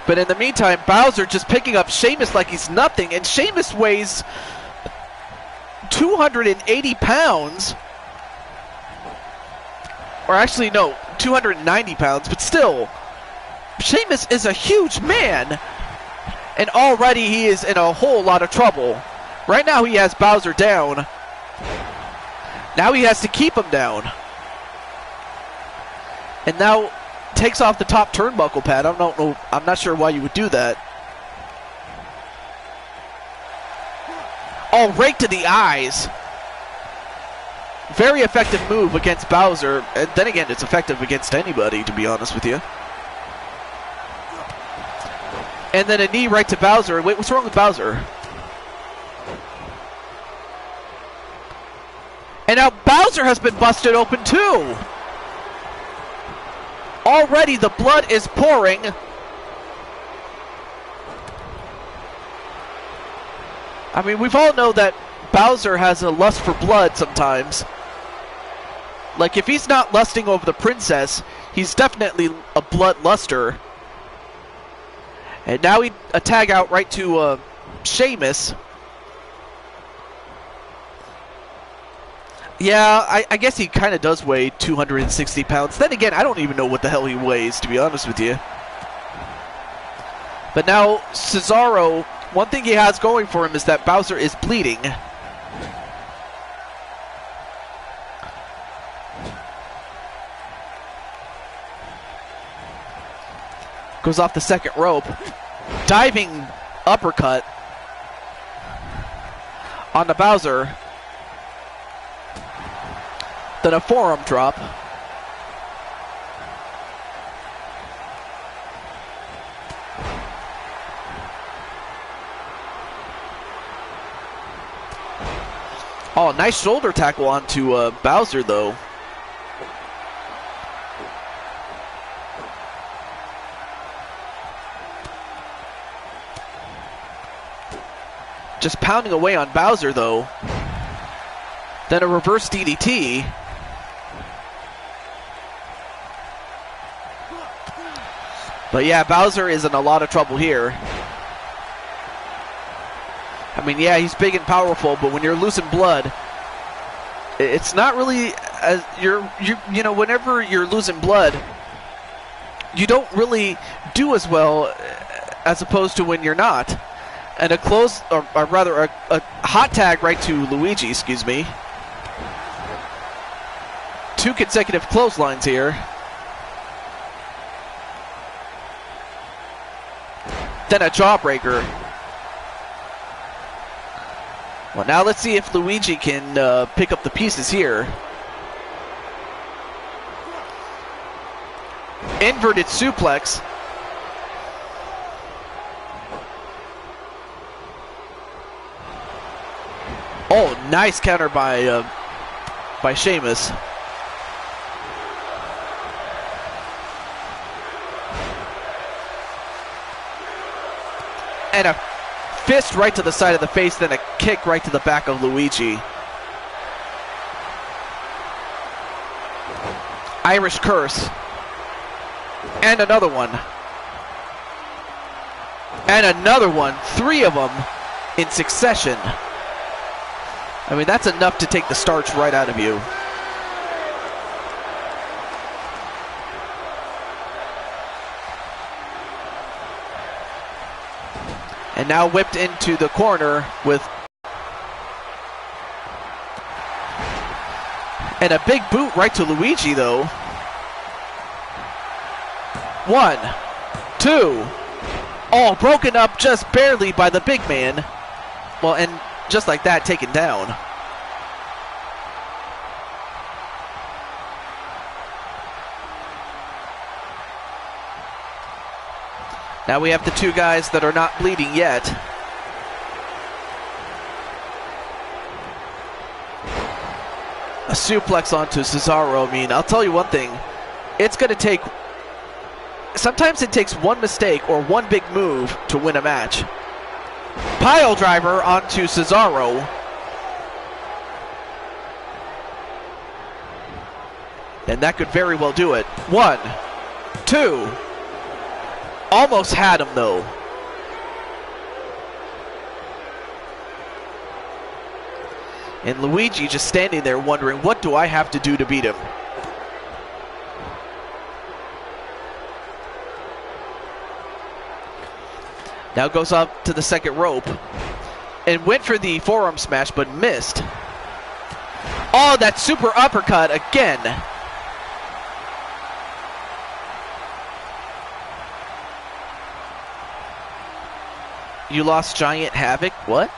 But in the meantime, Bowser just picking up Sheamus like he's nothing, and Sheamus weighs 280 pounds. Or actually, no, 290 pounds, but still, Sheamus is a huge man, and already he is in a whole lot of trouble. Right now he has Bowser down. Now he has to keep him down. And now takes off the top turnbuckle pad. I'm not sure why you would do that. Oh, right to the eyes. Very effective move against Bowser. And then again, it's effective against anybody, to be honest with you. And then a knee right to Bowser. Wait, what's wrong with Bowser? And now Bowser has been busted open too. Already the blood is pouring. I mean, we've all know that Bowser has a lust for blood sometimes. Like, if he's not lusting over the princess, he's definitely a bloodluster. And now a tag out right to Sheamus. Yeah, I guess he kind of does weigh 260 pounds. Then again, I don't even know what the hell he weighs, to be honest with you. But now, Cesaro, one thing he has going for him is that Bowser is bleeding. Goes off the second rope. Diving uppercut on the Bowser. Then a forearm drop. Oh, nice shoulder tackle onto Bowser, though. Just pounding away on Bowser, though. Then a reverse DDT. But yeah, Bowser is in a lot of trouble here. I mean, yeah, he's big and powerful, but when you're losing blood, it's not really as you know, whenever you're losing blood, you don't really do as well as opposed to when you're not. And a hot tag right to Luigi, excuse me. 2 consecutive clotheslines here. Then a jawbreaker. Well, now let's see if Luigi can pick up the pieces here. Inverted suplex. Oh, nice counter by Sheamus. And a fist right to the side of the face, then a kick right to the back of Luigi. Irish curse. And another one. And another one. 3 of them in succession. I mean, that's enough to take the starch right out of you. And now whipped into the corner with And a big boot right to Luigi, though. 1, 2. Oh, broken up just barely by the big man. Well, and just like that, taken down. Now we have the two guys that are not bleeding yet. A suplex onto Cesaro. I mean, I'll tell you one thing. It's going to take... Sometimes it takes one mistake or one big move to win a match. Pile driver onto Cesaro. And that could very well do it. 1, 2. Almost had him, though. And Luigi just standing there wondering, what do I have to do to beat him? Now goes up to the second rope. And went for the forearm smash, but missed. Oh, that super uppercut again. You lost Giant Havoc? What?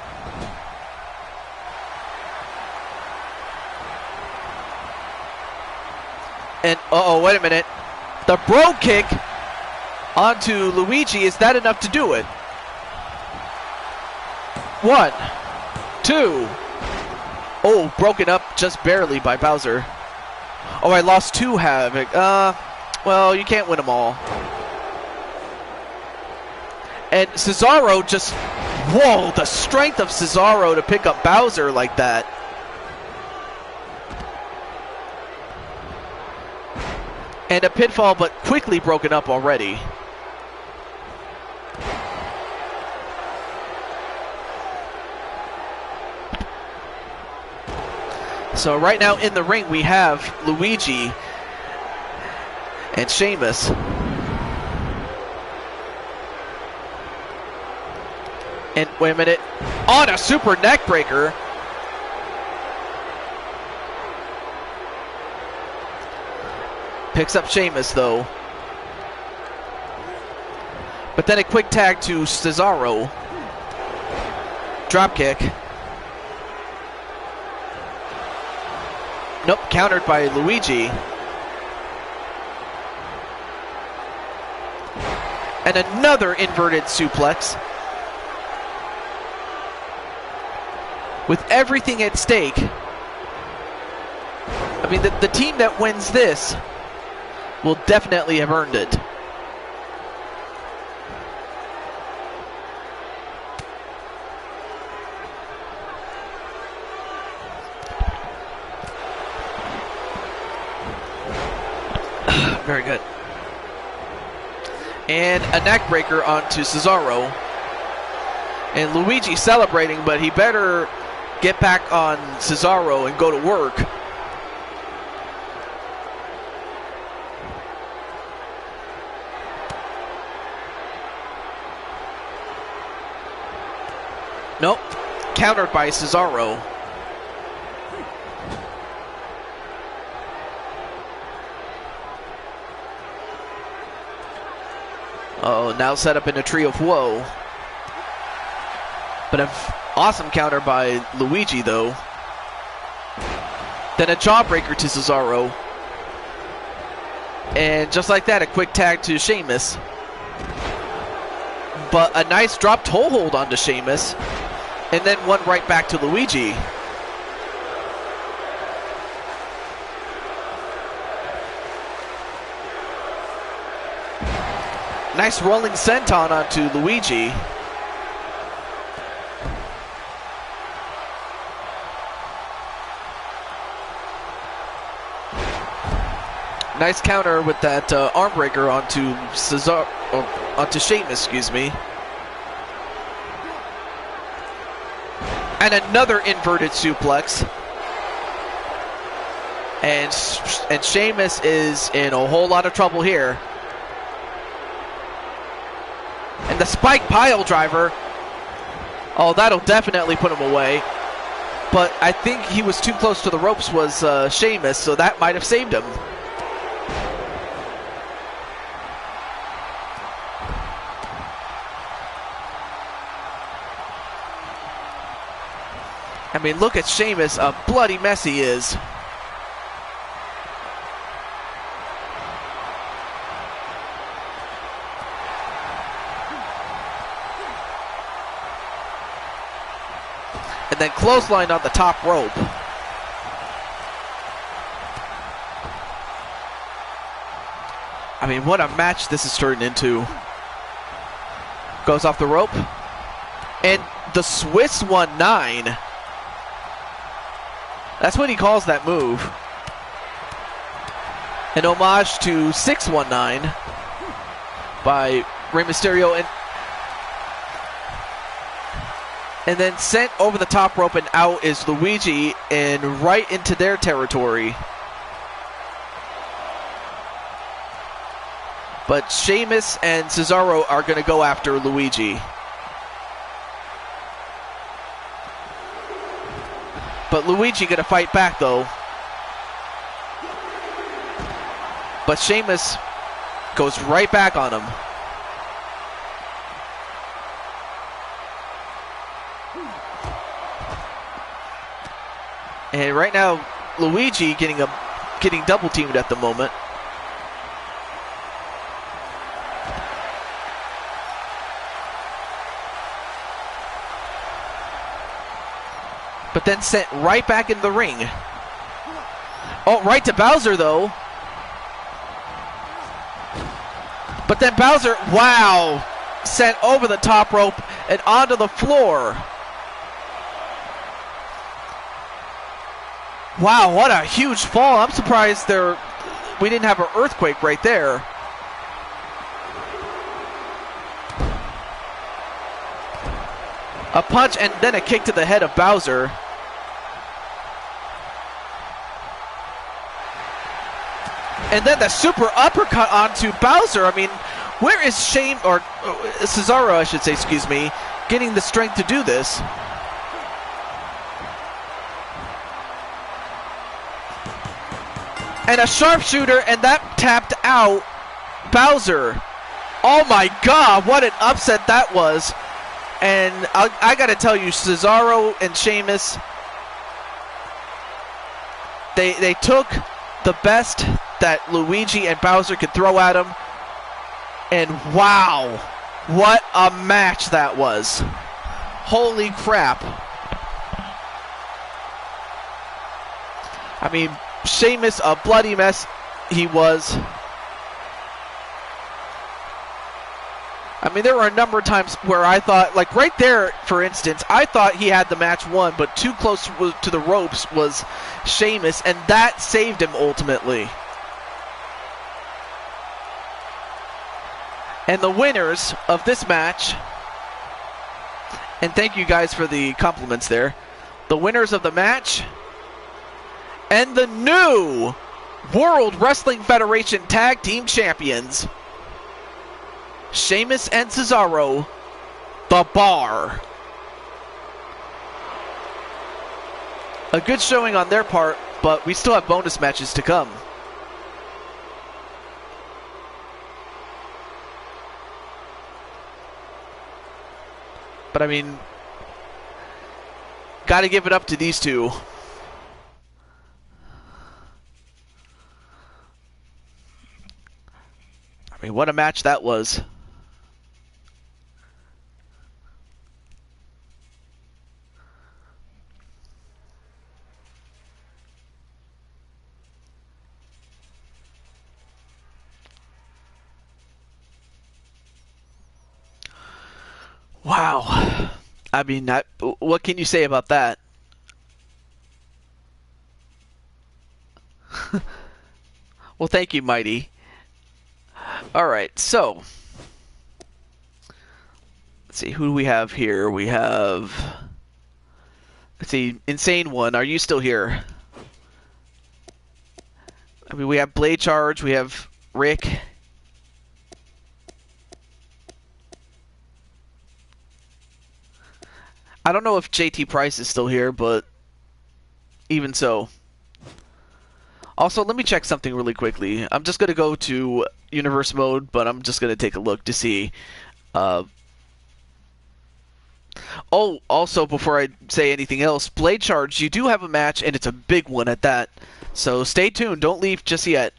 And, uh-oh, wait a minute. The bro kick onto Luigi. Is that enough to do it? 1, 2. Oh, broken up just barely by Bowser. Oh, I lost 2 Havoc. Well, you can't win them all. And Cesaro just... Whoa, the strength of Cesaro to pick up Bowser like that. And a pinfall, but quickly broken up already. So right now in the ring we have Luigi and Sheamus. And wait a minute. On a super neck breaker. Picks up Sheamus, though. But then a quick tag to Cesaro. Dropkick. Nope, countered by Luigi. And another inverted suplex. With everything at stake. I mean, the team that wins this will definitely have earned it. Very good. And a neck breaker onto Cesaro. And Luigi celebrating, but he better get back on Cesaro and go to work. Nope. Countered by Cesaro. Oh, now set up in a tree of woe. But an awesome counter by Luigi, though. Then a jawbreaker to Cesaro. And just like that, a quick tag to Sheamus. But a nice drop toe hold onto Sheamus. And then one right back to Luigi. Nice rolling senton onto Luigi. Nice counter with that arm breaker onto onto Sheamus, excuse me. And another inverted suplex. And Sheamus is in a whole lot of trouble here. And the spike pile driver. Oh, that'll definitely put him away. but I think he was too close to the ropes was Sheamus, so that might have saved him. I mean, look at Sheamus, a bloody mess he is. And then clothesline on the top rope. I mean, what a match this is turning into. Goes off the rope. And the Swiss 1-9. That's what he calls that move. An homage to 619 by Rey Mysterio. And then sent over the top rope and out is Luigi and right into their territory. But Sheamus and Cesaro are going to go after Luigi. But Luigi going to fight back though. But Sheamus goes right back on him. And right now, Luigi getting double teamed at the moment. But then sent right back in the ring. Oh, right to Bowser though. But then Bowser, wow, sent over the top rope and onto the floor. Wow, what a huge fall. I'm surprised we didn't have an earthquake right there. A punch and then a kick to the head of Bowser. And then the super uppercut onto Bowser. I mean, where is Cesaro, I should say, excuse me, getting the strength to do this? And a sharpshooter, and that tapped out Bowser. Oh my God, what an upset that was. And I gotta tell you, Cesaro and Sheamus, they took the best that Luigi and Bowser could throw at him. And wow, what a match that was. Holy crap. I mean, Sheamus, a bloody mess he was. I mean, there were a number of times where I thought, like right there, for instance, I thought he had the match won, but too close to the ropes was Sheamus, and that saved him ultimately. And the winners of this match, and thank you guys for the compliments there, the winners of the match and the new World Wrestling Federation Tag Team Champions, Sheamus and Cesaro, The Bar. A good showing on their part, but we still have bonus matches to come. But I mean, gotta give it up to these two. I mean, what a match that was. Wow. I mean, what can you say about that? Well, thank you, Mighty. Alright, so let's see, who do we have here? We have, let's see, Insane One, are you still here? I mean, we have Blade Charge, we have Rick. I don't know if JT Price is still here, but even so. Also, let me check something really quickly. I'm just going to go to universe mode, but I'm just going to take a look to see. Oh, also, before I say anything else, Blade Charge, you do have a match, and it's a big one at that. So stay tuned. Don't leave just yet.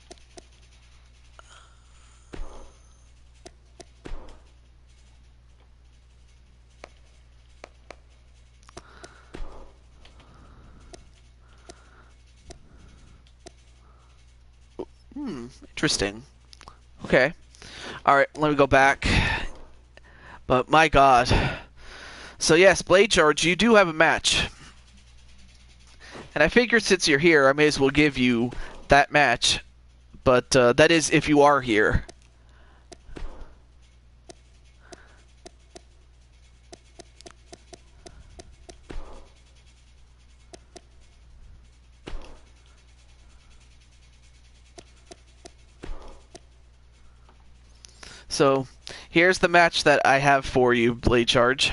Interesting. Okay. Alright, let me go back. But my god. So yes, Blade Charge, you do have a match. And I figured since you're here, I may as well give you that match. But that is if you are here. So, here's the match that I have for you, Blade Charge.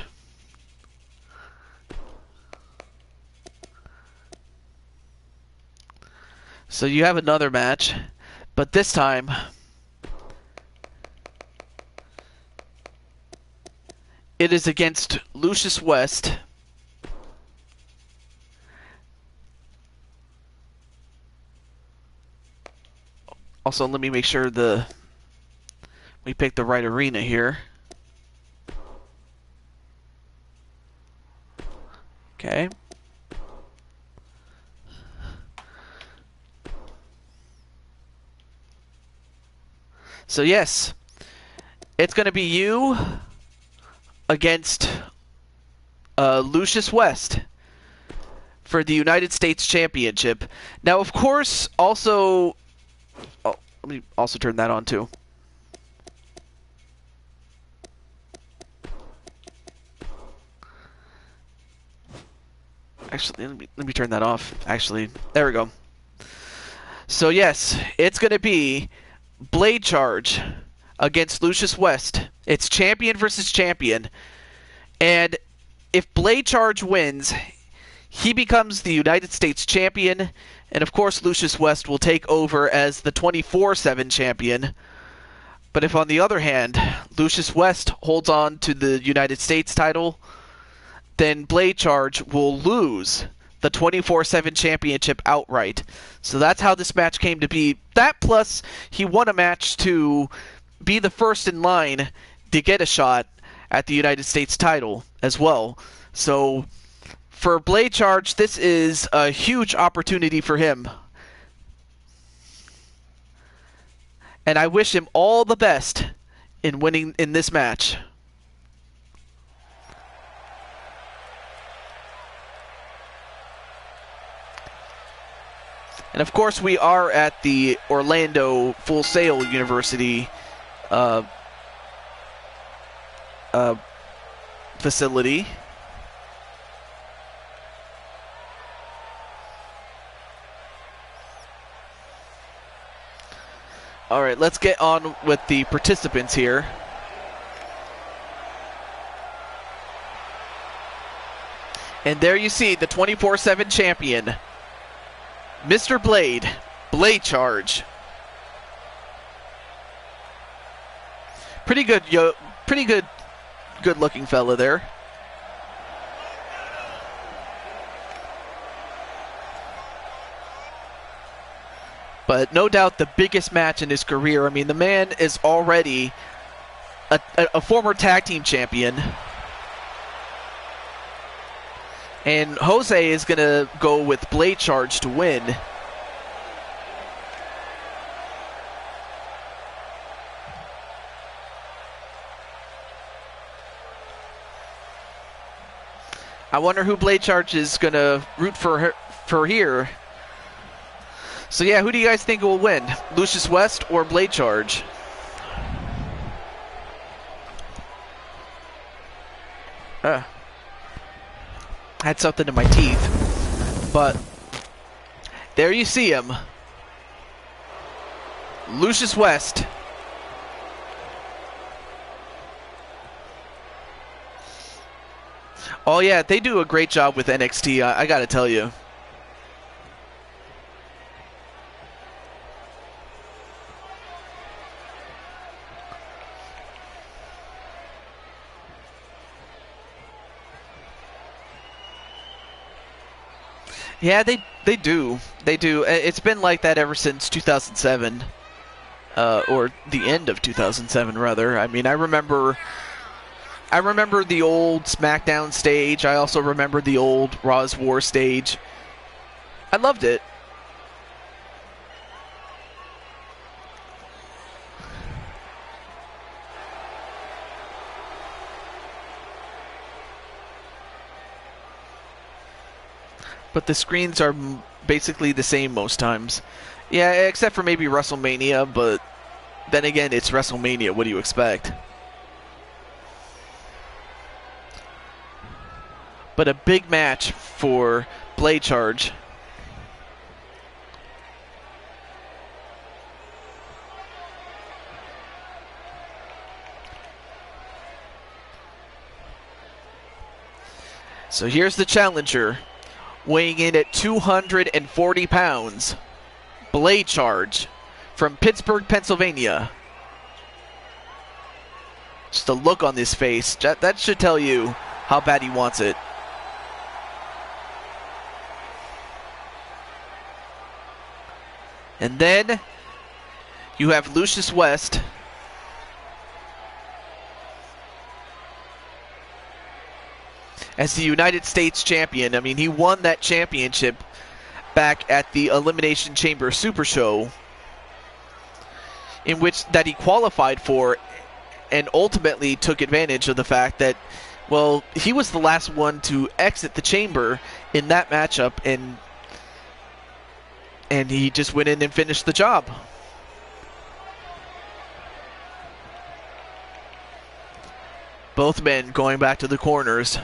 So you have another match, but this time it is against Lucius West. Also, let me make sure we picked the right arena here. Okay. So yes, it's going to be you against Lucius West for the United States Championship. Now, of course, also... Oh, let me also turn that on, too. Actually, let me turn that off. Actually, there we go. So yes, it's going to be Blade Charge against Lucius West. It's champion versus champion. And if Blade Charge wins, he becomes the United States champion. And of course, Lucius West will take over as the 24/7 champion. But if on the other hand, Lucius West holds on to the United States title, then Blade Charge will lose the 24/7 championship outright. So that's how this match came to be. That plus he won a match to be the first in line to get a shot at the United States title as well. So for Blade Charge, this is a huge opportunity for him. And I wish him all the best in winning in this match. And of course, we are at the Orlando Full Sail University facility. All right, let's get on with the participants here. And there you see the 24/7 champion, Mr. Blade, Blade Charge. Pretty good, good looking fella there. But no doubt the biggest match in his career. I mean, the man is already a former tag team champion. And Jose is going to go with Blade Charge to win. I wonder who Blade Charge is going to root for here. So yeah, who do you guys think will win? Lucius West or Blade Charge? I had something in my teeth. But there you see him. Lucius West. Oh yeah, they do a great job with NXT, I gotta tell you. Yeah, they do. They do. It's been like that ever since 2007. Or the end of 2007, rather. I mean, I remember the old SmackDown stage. I also remember the old Raw's War stage. I loved it. But the screens are basically the same most times. Yeah, except for maybe WrestleMania, but then again, it's WrestleMania. What do you expect? But a big match for Blade Charge. So here's the challenger, weighing in at 240 pounds, Blade Charge, from Pittsburgh, Pennsylvania. Just the look on his face, that should tell you how bad he wants it. And then you have Lucius West, as the United States champion. I mean, he won that championship back at the Elimination Chamber Super Show, in which that he qualified for, and ultimately took advantage of the fact that, well, he was the last one to exit the chamber in that matchup, and he just went in and finished the job. Both men going back to the corners.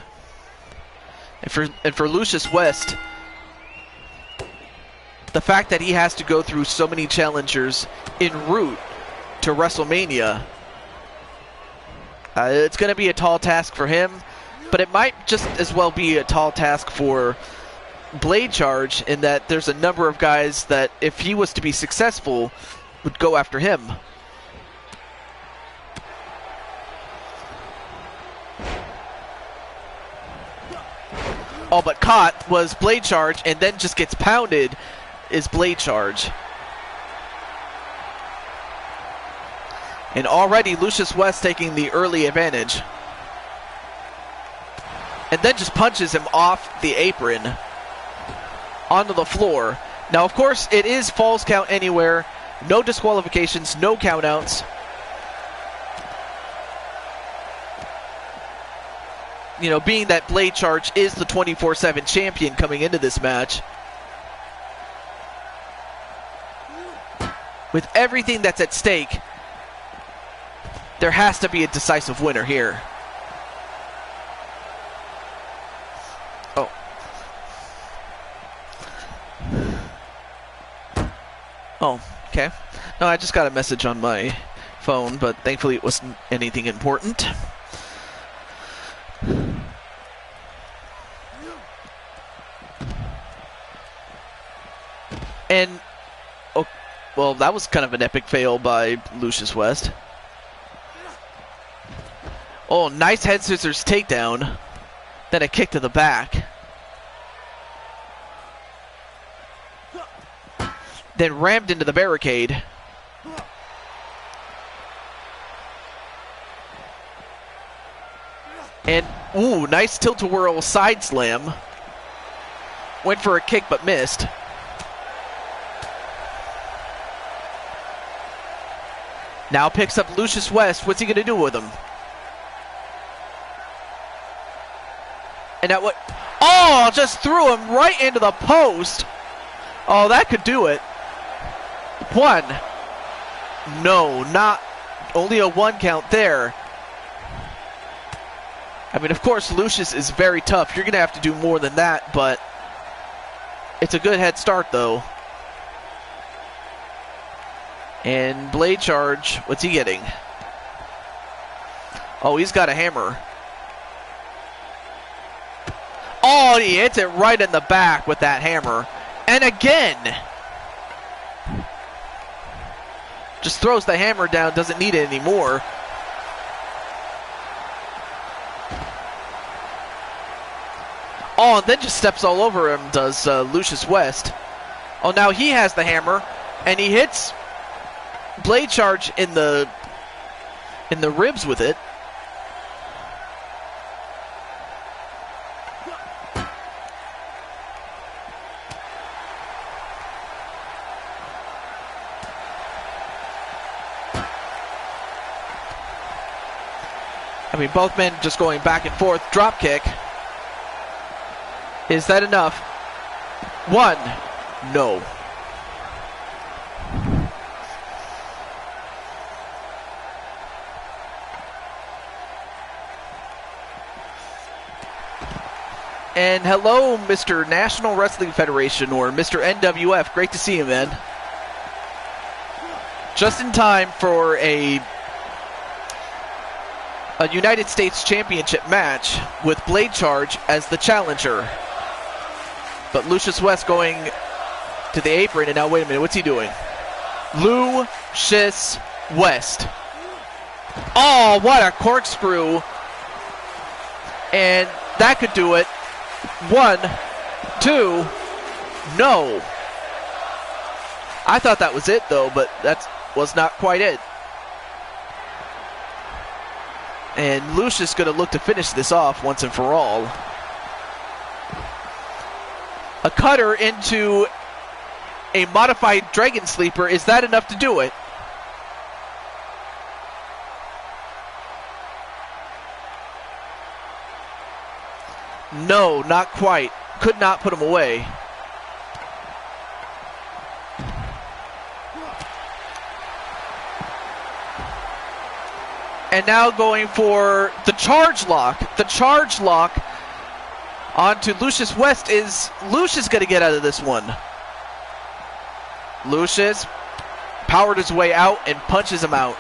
And for Lucius West, the fact that he has to go through so many challengers en route to WrestleMania, it's going to be a tall task for him, but it might just as well be a tall task for Blade Charge, in that there's a number of guys that, if he was to be successful, would go after him. All but caught was Blade Charge, and then just gets pounded is Blade Charge. And already Lucius West taking the early advantage. And then just punches him off the apron onto the floor. Now, of course, it is Falls Count Anywhere. No disqualifications, no countouts. You know, being that Blade Charge is the 24/7 champion coming into this match, with everything that's at stake, there has to be a decisive winner here. Oh. Oh, okay. No, I just got a message on my phone, but thankfully it wasn't anything important. And, oh, well, that was kind of an epic fail by Lucius West. Oh, nice head scissors takedown. Then a kick to the back. Then rammed into the barricade. And, ooh, nice tilt-a-whirl side slam. Went for a kick but missed. Now picks up Lucius West. What's he going to do with him? And that what? Oh, just threw him right into the post. Oh, that could do it. One. No, not. Only a one count there. I mean, of course, Lucius is very tough. You're going to have to do more than that, but it's a good head start, though. And Blade Charge, what's he getting? Oh, he's got a hammer. Oh, he hits it right in the back with that hammer. And again. Just throws the hammer down, doesn't need it anymore. Oh, and then just steps all over him, does Lucius West. Oh, now he has the hammer, and he hits Blade Charge in the ribs with it. I mean, both men just going back and forth. Drop kick. Is that enough? One. No. And hello, Mr. National Wrestling Federation, or Mr. NWF. Great to see you, man. Just in time for a United States Championship match with Blade Charge as the challenger. But Lucius West going to the apron, and now wait a minute, what's he doing? Lucius West. Oh, what a corkscrew. And that could do it. 1, 2, no. I thought that was it, though, but that was not quite it. And Lucius going to look to finish this off once and for all. A cutter into a modified Dragon Sleeper. Is that enough to do it? No, not quite. Could not put him away. And now going for the charge lock. The charge lock onto Lucius West. Is Lucius going to get out of this one? Lucius powered his way out and punches him out.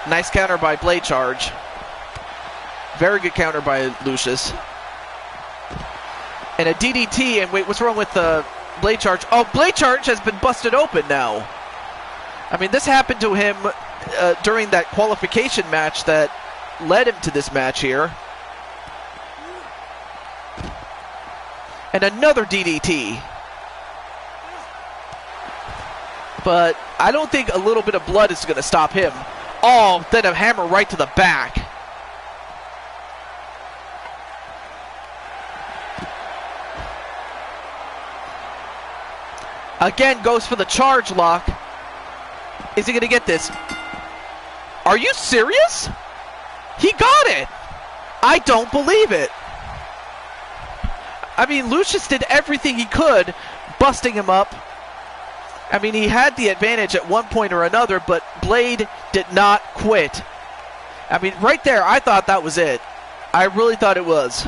Nice counter by Blade Charge. Very good counter by Lucius. And a DDT, and wait, what's wrong with Blade Charge? Oh, Blade Charge has been busted open now. I mean, this happened to him during that qualification match that led him to this match here. And another DDT. But I don't think a little bit of blood is going to stop him. Oh, then a hammer right to the back. Again, goes for the charge lock. Is he going to get this? Are you serious? He got it. I don't believe it. I mean, Lucius did everything he could, busting him up. I mean, he had the advantage at one point or another, but Blade did not quit. I mean, right there, I thought that was it. I really thought it was.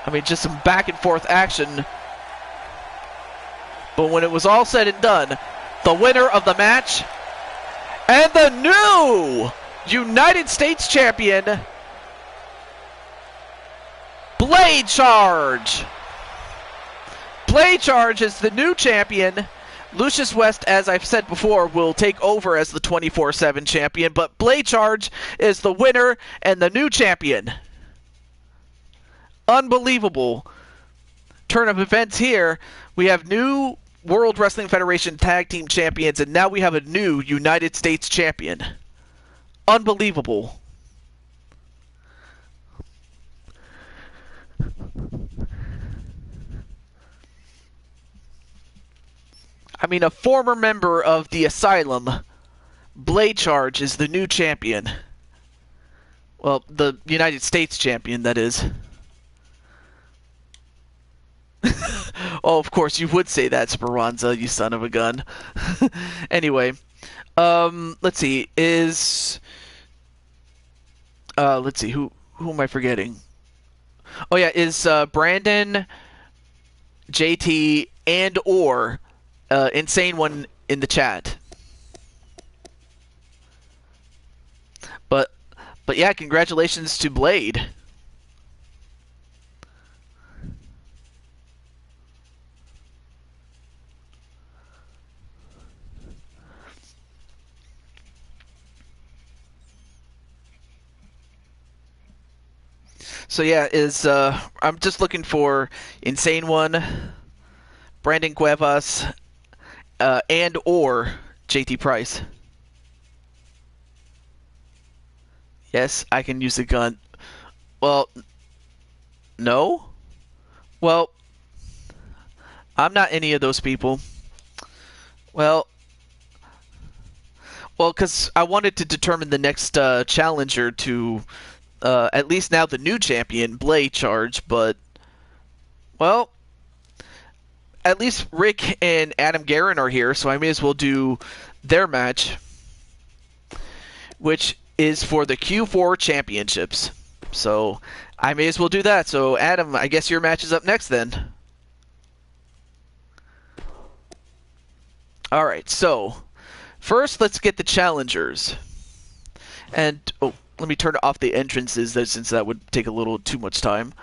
I mean, just some back and forth action. But when it was all said and done, the winner of the match and the new United States Champion, Blade Charge. Blade Charge is the new champion. Lucius West, as I've said before, will take over as the 24/7 champion, but Blade Charge is the winner and the new champion. Unbelievable turn of events here. We have new World Wrestling Federation Tag Team Champions, and now we have a new United States Champion. Unbelievable. I mean, a former member of the Asylum, Blade Charge, is the new champion. Well, the United States champion, that is. Oh, of course, you would say that, Speranza, you son of a gun. Anyway, let's see, let's see, who am I forgetting? Oh yeah, is Brandon, JT, and or Insane One in the chat? But yeah, congratulations to Blade. So yeah, I'm just looking for Insane One, Brandon Cuevas, and or JT Price. Yes, I can use the gun. Well, no. Well, I'm not any of those people. Well, because I wanted to determine the next challenger to at least now the new champion, Blade Charge, but well, at least Rick and Adam Guerin are here, so I may as well do their match, which is for the Q4 championships. So I may as well do that. So Adam, I guess your match is up next then. All right, so first let's get the challengers. And let me turn off the entrances since that would take a little too much time.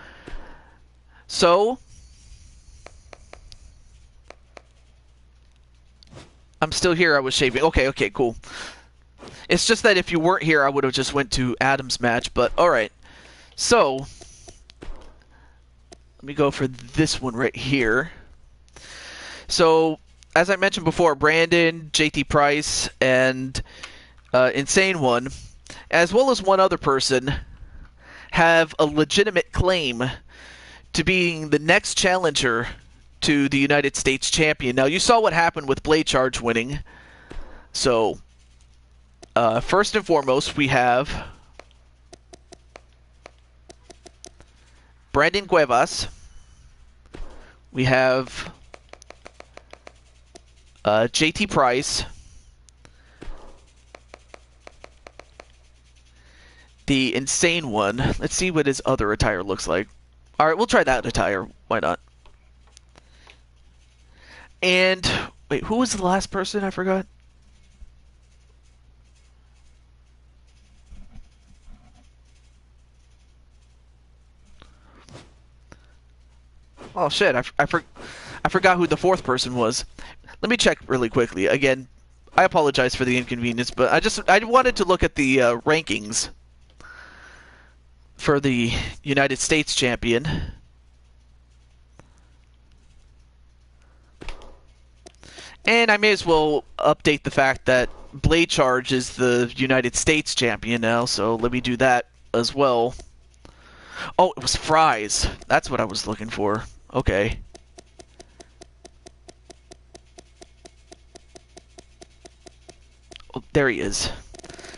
So I'm still here. I was shaving. Okay, cool. It's just that if you weren't here, I would have just went to Adam's match, but alright. So, let me go for this one right here. So, as I mentioned before, Brandon, JT Price, and Insane One, as well as one other person, have a legitimate claim to being the next challenger to the United States champion. Now, you saw what happened with Blade Charge winning. So, first and foremost, we have Brandon Cuevas. We have JT Price. The Insane One. Let's see what his other attire looks like. Alright, we'll try that attire. Why not? And, wait, who was the last person? I forgot. Oh shit, I forgot who the fourth person was. Let me check really quickly. Again, I apologize for the inconvenience, but I wanted to look at the rankings for the United States champion. And I may as well update the fact that Blade Charge is the United States champion now, so let me do that as well. Oh, it was Fries. That's what I was looking for. Okay. Oh, there he is.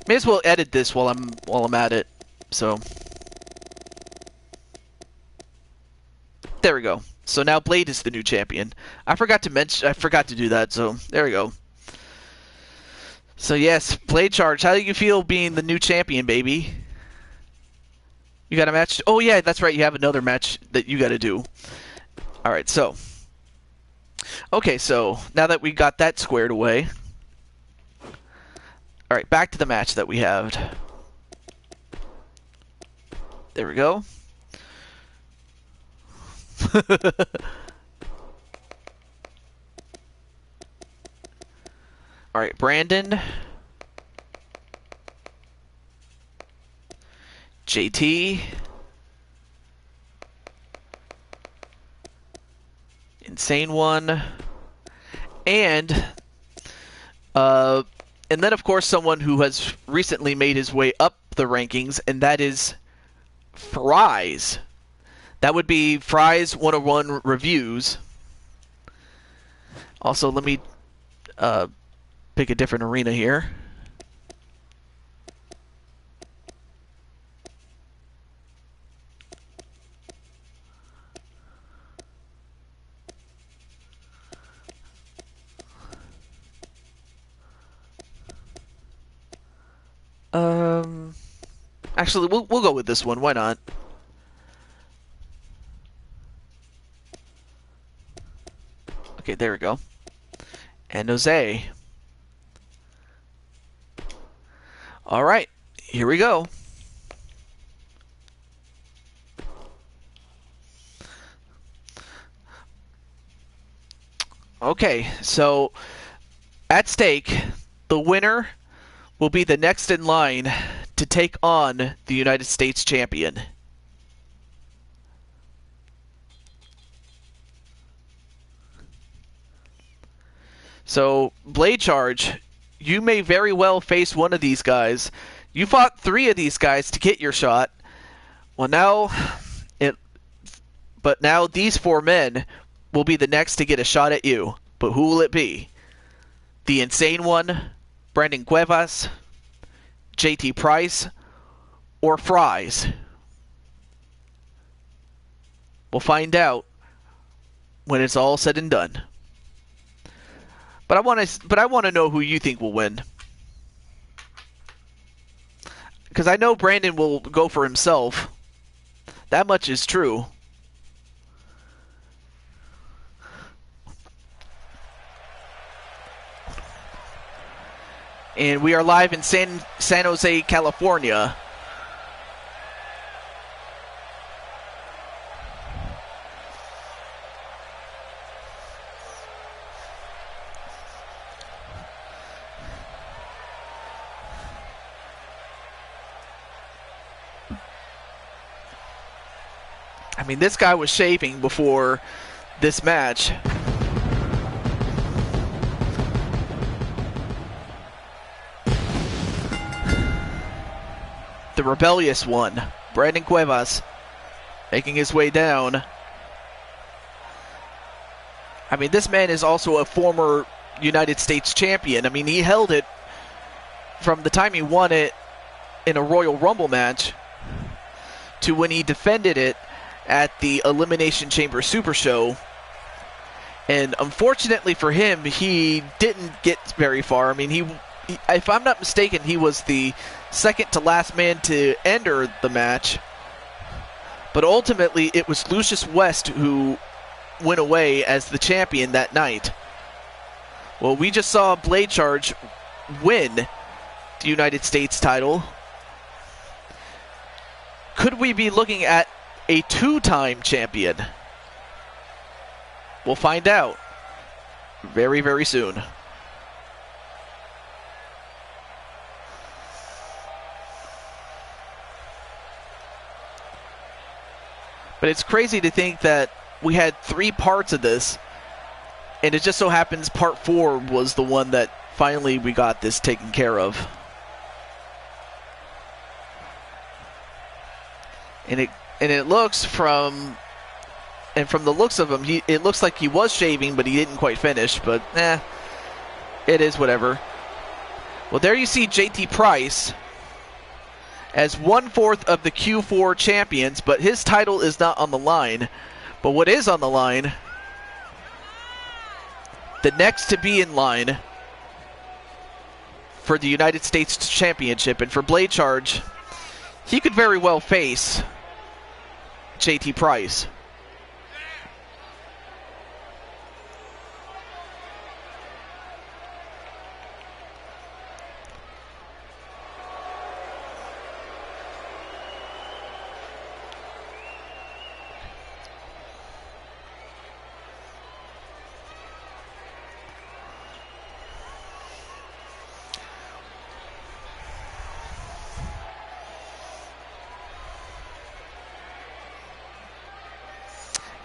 May as well edit this while I'm at it. So there we go. So now Blade is the new champion. I forgot to do that, so there we go. So yes, Blade Charge, how do you feel being the new champion, baby? You got a match? Oh yeah, that's right, you have another match that you gotta do. Alright, so. Okay, so now that we got that squared away. Alright, back to the match that we have. There we go. Alright, Brandon. JT. Insane One. And then of course someone who has recently made his way up the rankings, and that is Fries. That would be Fries 101 Reviews. Also, let me pick a different arena here. Actually, we'll go with this one. Why not? Okay, there we go. And Jose. All right, here we go. Okay, so at stake, the winner will be the next in line to take on the United States champion. So, Blade Charge, you may very well face one of these guys. You fought 3 of these guys to get your shot. Well, now these 4 men will be the next to get a shot at you. But who will it be? The Insane One, Brandon Cuevas, JT Price, or Fries? We'll find out when it's all said and done. But I want to know who you think will win. Because I know Brandon will go for himself. That much is true. And we are live in San Jose, California. I mean, this guy was shaving before this match. The rebellious one, Brandon Cuevas, making his way down. I mean, this man is also a former United States champion. I mean, he held it from the time he won it in a Royal Rumble match to when he defended it at the Elimination Chamber Super Show. And unfortunately for him, he didn't get very far. I mean, he if I'm not mistaken, he was the second to last man to enter the match. But ultimately, it was Lucius West who went away as the champion that night. Well, we just saw Blade Charge win the United States title. Could we be looking at a 2-time champion? We'll find out very, very soon. But it's crazy to think that we had 3 parts of this, and it just so happens part 4 was the one that finally we got this taken care of. And it looks from the looks of him, it looks like he was shaving, but he didn't quite finish. But it is whatever. Well, there you see JT Price as 1/4 of the Q4 champions, but his title is not on the line. But what is on the line, the next to be in line for the United States Championship, and for Blade Charge, he could very well face JT Price.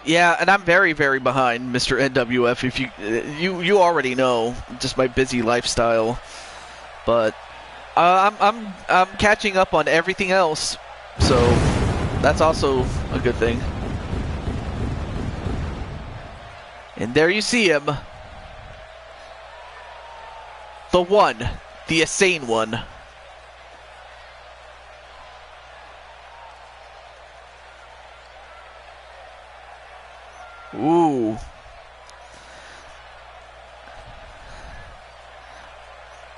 Yeah, and I'm very, very behind Mr. NWF. If you already know, just my busy lifestyle. But I'm catching up on everything else, so that's also a good thing. And there you see him, the one, the insane one. Ooh.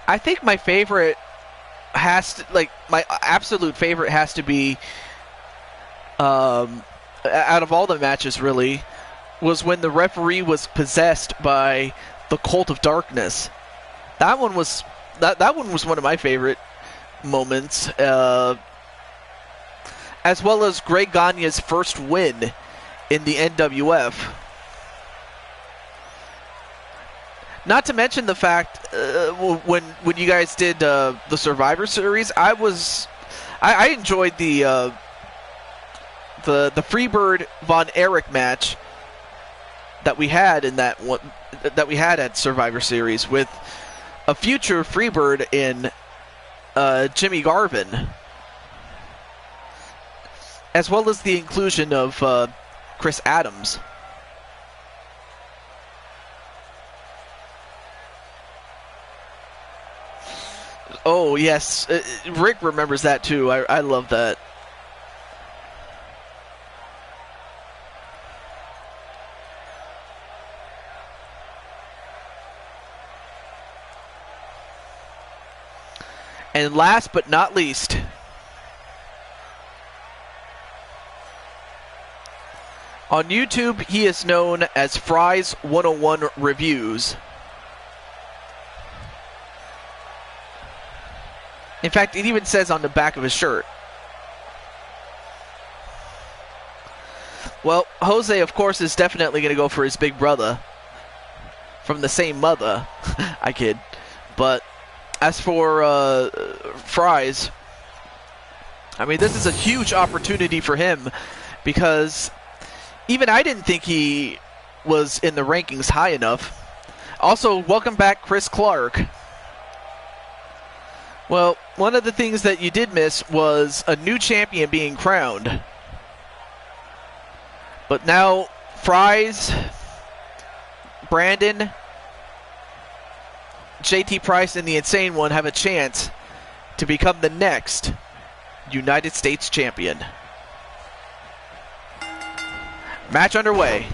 I think my favorite my absolute favorite has to be, out of all the matches really, was when the referee was possessed by the Cult of Darkness. That one was one of my favorite moments, as well as Greg Gagne's first win in the NWF. Not to mention the fact when you guys did the Survivor Series, I enjoyed the Freebird Von Erich match that we had in that one, that we had at Survivor Series, with a future Freebird in Jimmy Garvin, as well as the inclusion of Chris Adams. Oh yes, Rick remembers that too. I love that. And last but not least, on YouTube, he is known as Fries 101 Reviews. In fact, it even says on the back of his shirt. Well, Jose, of course, is definitely going to go for his big brother. From the same mother. I kid. But as for Fries, I mean, this is a huge opportunity for him, because even I didn't think he was in the rankings high enough. Also, welcome back, Chris Clark. Well, one of the things that you did miss was a new champion being crowned. But now, Fries, Brandon, JT Price, and the Insane One have a chance to become the next United States champion. Match underway.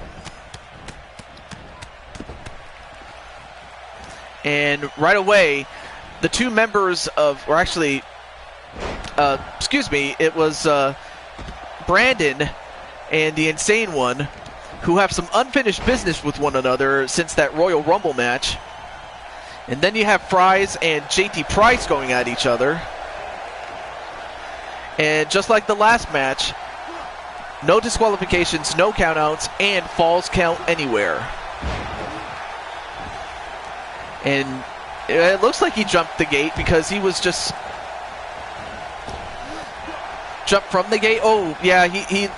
And right away, the two members of, or actually, excuse me, it was Brandon and the Insane One, who have some unfinished business with one another since that Royal Rumble match. And then you have Fries and JT Price going at each other. And just like the last match, no disqualifications, no countouts, and falls count anywhere. And it looks like he jumped the gate, because he was just jumped from the gate. Oh, yeah, he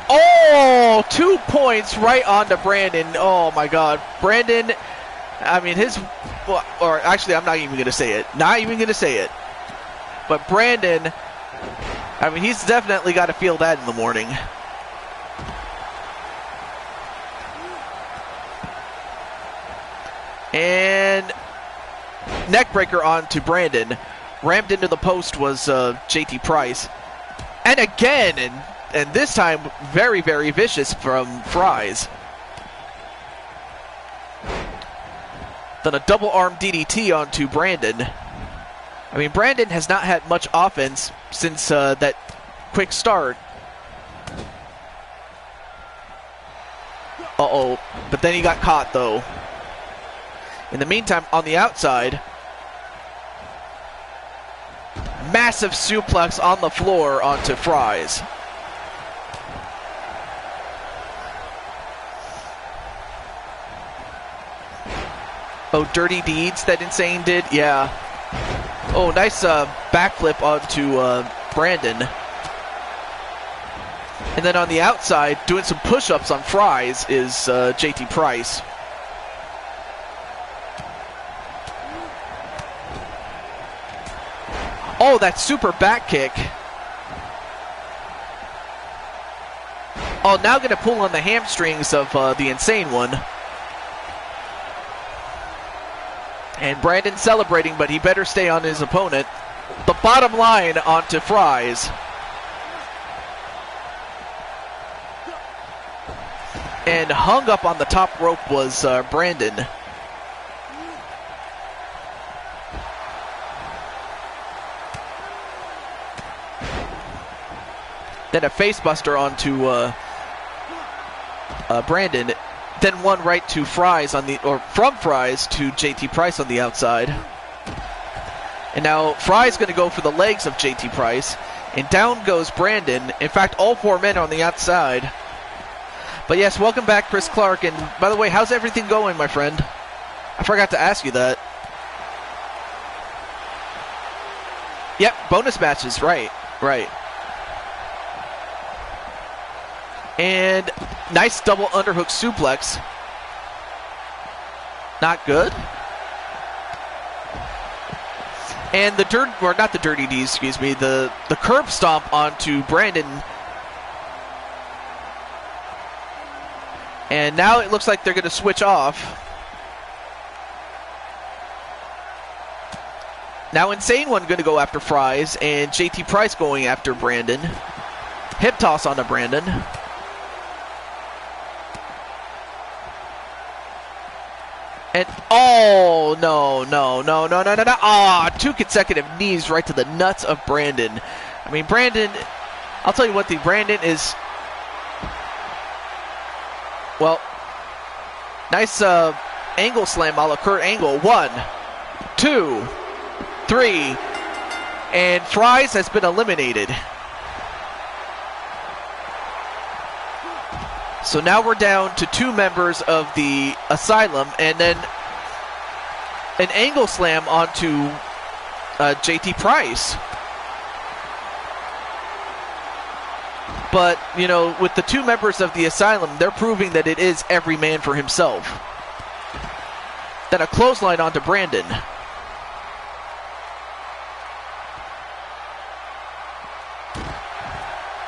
oh, 2 points right onto Brandon. Oh, my God. Brandon, I mean, or actually, I'm not even going to say it. Not even going to say it. But Brandon, I mean, he's definitely got to feel that in the morning. And neckbreaker onto Brandon. Rammed into the post was JT Price. And again, and this time very, very vicious from Fries. Then a double arm DDT onto Brandon. I mean, Brandon has not had much offense since that quick start. Uh-oh. But then he got caught, though. In the meantime, on the outside, massive suplex on the floor onto Fries. Oh, dirty deeds that Insane did? Yeah. Oh, nice backflip onto Brandon. And then on the outside, doing some push-ups on Fries is JT Price. Oh, that super back kick. Oh, now going to pull on the hamstrings of the Insane One. And Brandon celebrating, but he better stay on his opponent. The bottom line onto Fries. And hung up on the top rope was Brandon. Then a facebuster onto Brandon. Then one right to Fries on the, or from Fries to JT Price on the outside. And now Fries going to go for the legs of JT Price, and down goes Brandon. In fact, all four men on the outside. But yes, welcome back, Chris Clark. And by the way, how's everything going, my friend? I forgot to ask you that. Yep, bonus matches, right. And nice double underhook suplex Not good. And not the dirty D, excuse me, the curb stomp onto Brandon. And now it looks like they're going to switch off. Now Insane One going to go after Fries, and JT Price going after Brandon. Hip toss onto Brandon. And oh no. Ah, 2 consecutive knees right to the nuts of Brandon. I mean, Brandon, I'll tell you what, Brandon is, well, nice angle slam a la Kurt Angle. 1, 2, 3, and Fries has been eliminated. So now we're down to 2 members of the Asylum, and then an angle slam onto JT Price. But, you know, with the 2 members of the Asylum, they're proving that it is every man for himself. Then a clothesline onto Brandon.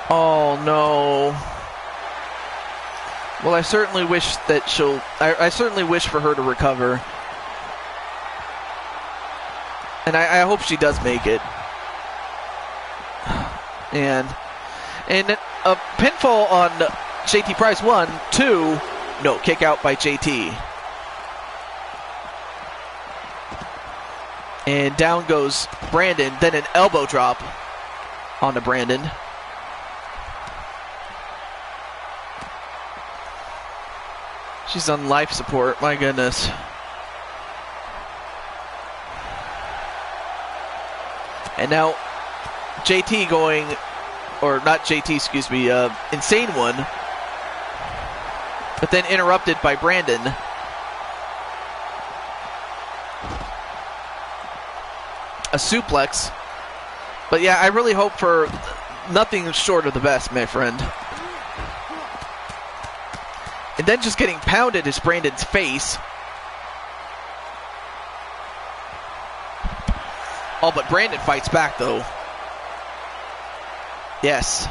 Oh no. Well, I certainly wish that I certainly wish for her to recover. And I hope she does make it. And a pinfall on JT Price. 1, 2, no, kick out by JT. And down goes Brandon, then an elbow drop onto Brandon. She's on life support, my goodness. And now JT going, or not JT, excuse me, Insane One, but then interrupted by Brandon. A suplex. But yeah, I really hope for nothing short of the best, my friend. And then just getting pounded is Brandon's face. Oh, but Brandon fights back, though. Yes.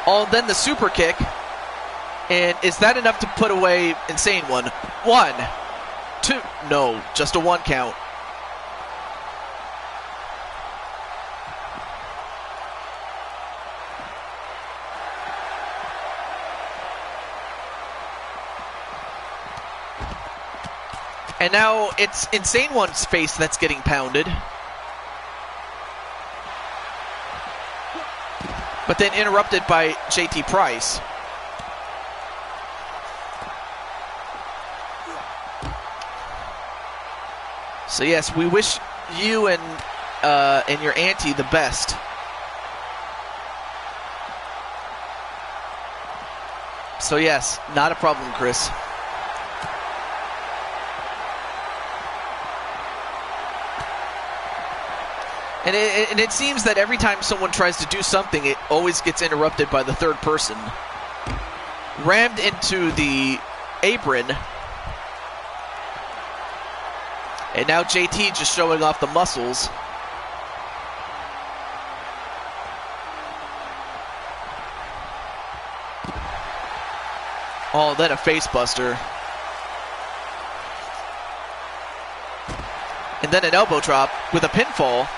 Oh, then the super kick. And is that enough to put away Insane One? 1, 2, no, just a 1 count. And now it's Insane One's face that's getting pounded. But then interrupted by JT Price. So yes, we wish you and your auntie the best. So yes, not a problem, Chris. And it seems that every time someone tries to do something, it always gets interrupted by the third person. Rammed into the apron. And now JT just showing off the muscles. Oh, then a face buster. And then an elbow drop with a pinfall.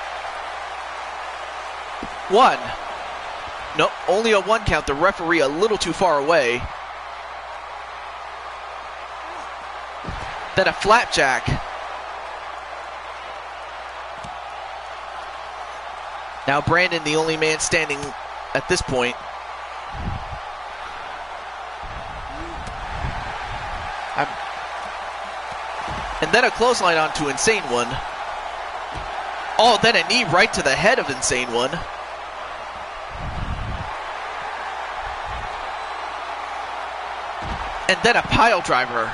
1. No, only a 1 count. The referee a little too far away. Then a flapjack. Now Brandon, the only man standing at this point. And then a clothesline onto Insane One. Oh, then a knee right to the head of Insane One. And then a pile driver.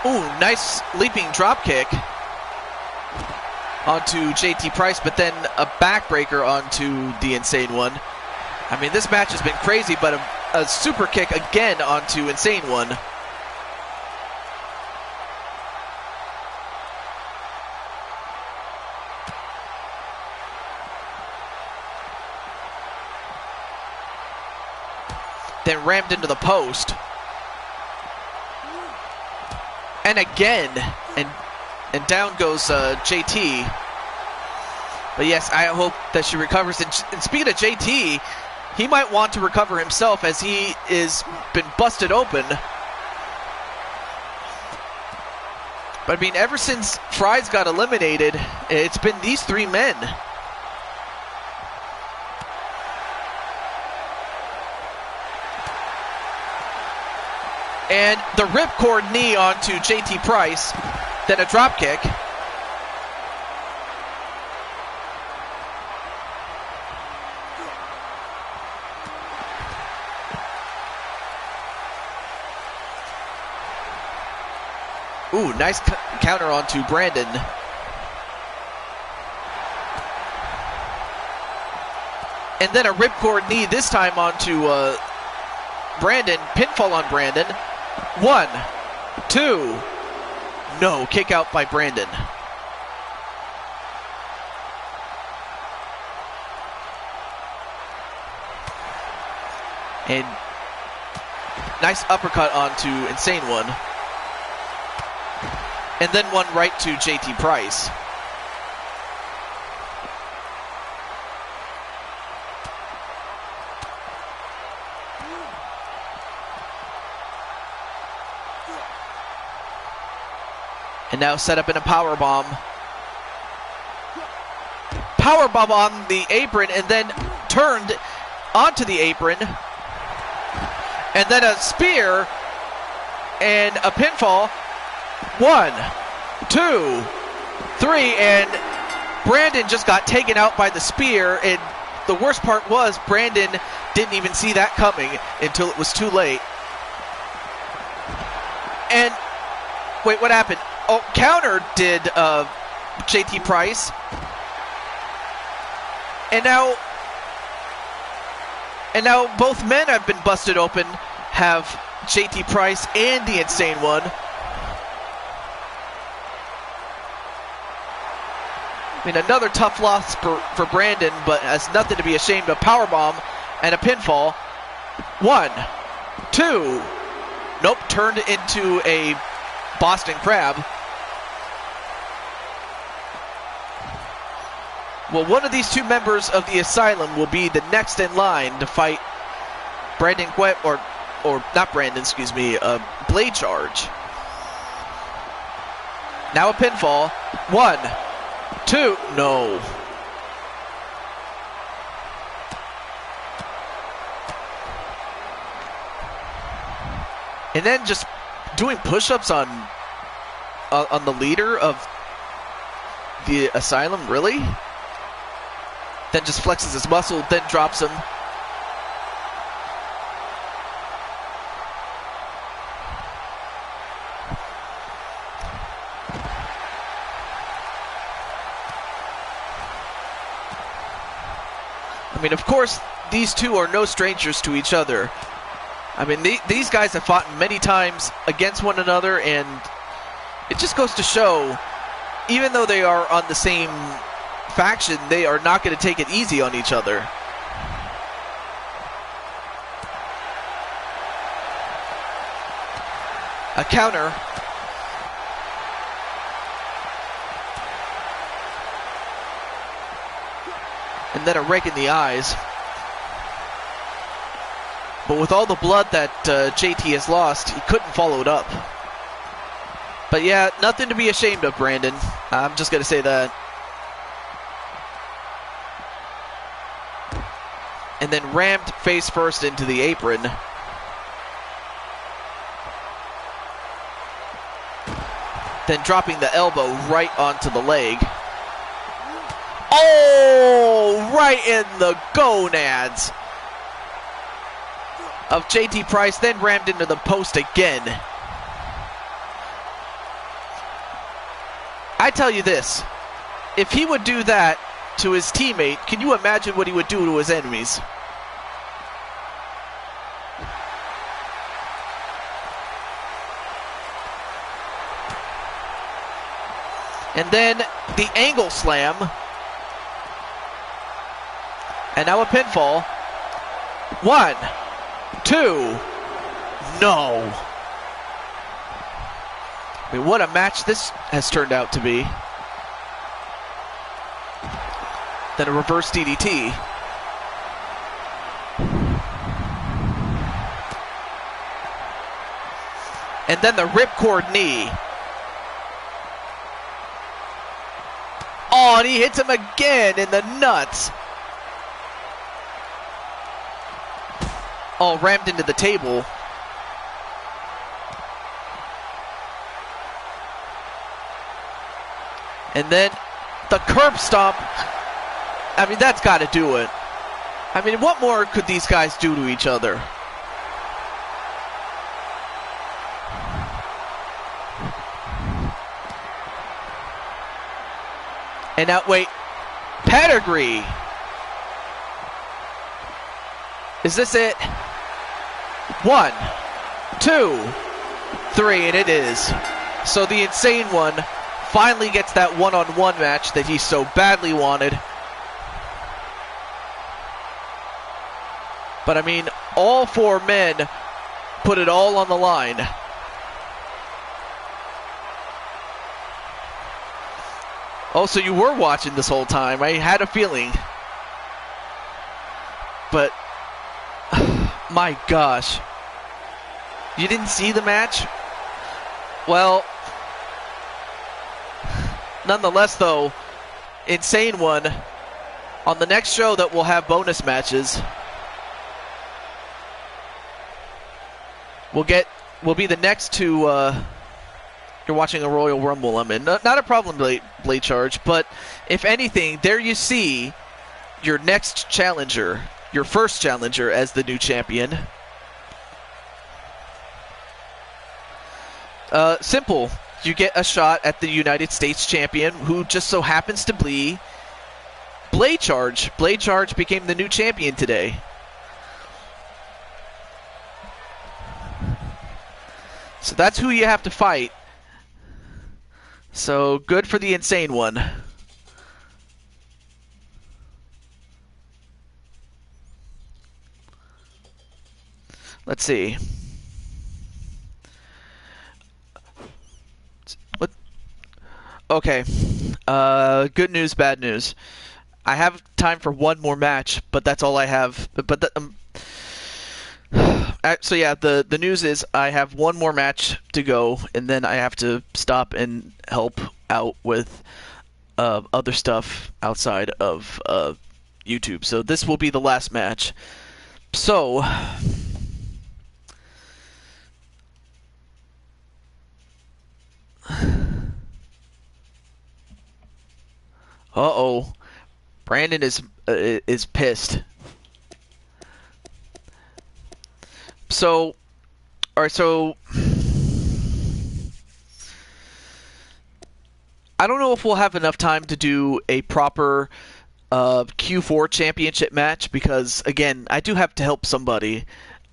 Ooh, nice leaping drop kick onto JT Price, but then a backbreaker onto the Insane One. I mean, this match has been crazy, but a super kick again onto Insane One. Then rammed into the post. And again, and down goes JT. But yes, I hope that she recovers. And speaking of JT, he might want to recover himself as he is been busted open. But I mean, ever since Fries got eliminated, it's been these three men. And the ripcord knee onto JT Price, then a drop kick. Ooh, nice counter onto Brandon. And then a ripcord knee, this time onto Brandon. Pinfall on Brandon. 1, 2. No, kick out by Brandon. And nice uppercut onto Insane One. And then one right to JT Price. And now set up in a powerbomb. Powerbomb on the apron and then turned onto the apron. And then a spear and a pinfall. 1, 2, 3, and Brandon just got taken out by the spear. And the worst part was Brandon didn't even see that coming until it was too late. And wait, what happened? Oh, counter did JT Price. And now both men have been busted open, have JT Price and the Insane One. I mean, another tough loss for Brandon, but has nothing to be ashamed of. Powerbomb and a pinfall. 1, 2. Nope, turned into a Boston Crab. Well, one of these two members of the Asylum will be the next in line to fight Brandon Quet, or not Brandon, excuse me, Blade Charge. Now a pinfall. 1, 2, no. And then just doing push-ups on the leader of the Asylum, really? Then just flexes his muscle, then drops him. I mean, of course, these two are no strangers to each other. I mean, these guys have fought many times against one another, and it just goes to show, even though they are on the same faction, they are not going to take it easy on each other. A counter. And then a rake in the eyes. But with all the blood that JT has lost, he couldn't follow it up. But yeah, nothing to be ashamed of, Brandon. I'm just going to say that. And then rammed face first into the apron. Then dropping the elbow right onto the leg. Oh, right in the gonads of JT Price, then rammed into the post again. I tell you this, if he would do that to his teammate, can you imagine what he would do to his enemies? And then the angle slam. And now a pinfall. 1, 2, no. I mean, what a match this has turned out to be. Then a reverse DDT. And then the ripcord knee. Oh, and he hits him again in the nuts. Oh, rammed into the table. And then the curb stomp. I mean, that's got to do it. I mean, what more could these guys do to each other? And now, wait, pedigree. Is this it? 1, 2, 3, and it is. So the Insane One finally gets that one-on-one match that he so badly wanted. But I mean, all 4 men put it all on the line. Oh, so you were watching this whole time. I had a feeling. But, my gosh. You didn't see the match? Well, nonetheless, though, Insane One, on the next show that we'll have bonus matches, we'll be the next to, you're watching a Royal Rumble, I'm in. Not a problem, Blade Charge, but if anything, there you see your next challenger, your first challenger as the new champion. Simple. You get a shot at the United States champion, who just so happens to be Blade Charge. Blade Charge became the new champion today. So that's who you have to fight. So good for the Insane One. Let's see. What? Okay. Good news, bad news. I have time for one more match, but that's all I have. So yeah, the news is I have one more match to go, and then I have to stop and help out with other stuff outside of YouTube. So this will be the last match. So uh-oh. Brandon is pissed. So, alright, so I don't know if we'll have enough time to do a proper Q4 championship match because, again, I do have to help somebody.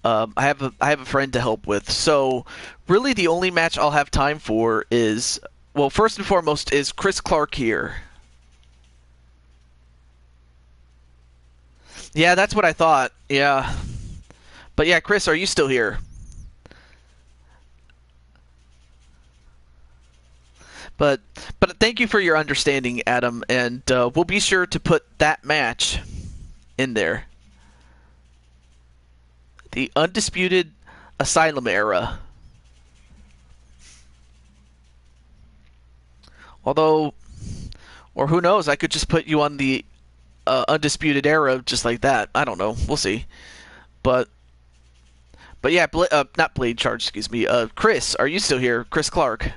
I have a friend to help with. So, really the only match I'll have time for is, well, first and foremost, is Chris Clark here? Yeah, that's what I thought. Yeah. But yeah, Chris, are you still here? But thank you for your understanding, Adam, and we'll be sure to put that match in there. The Undisputed Asylum era. Although, or who knows, I could just put you on the Undisputed era just like that. I don't know. We'll see. But yeah, not Blade Charge, excuse me. Chris, are you still here? Chris Clark.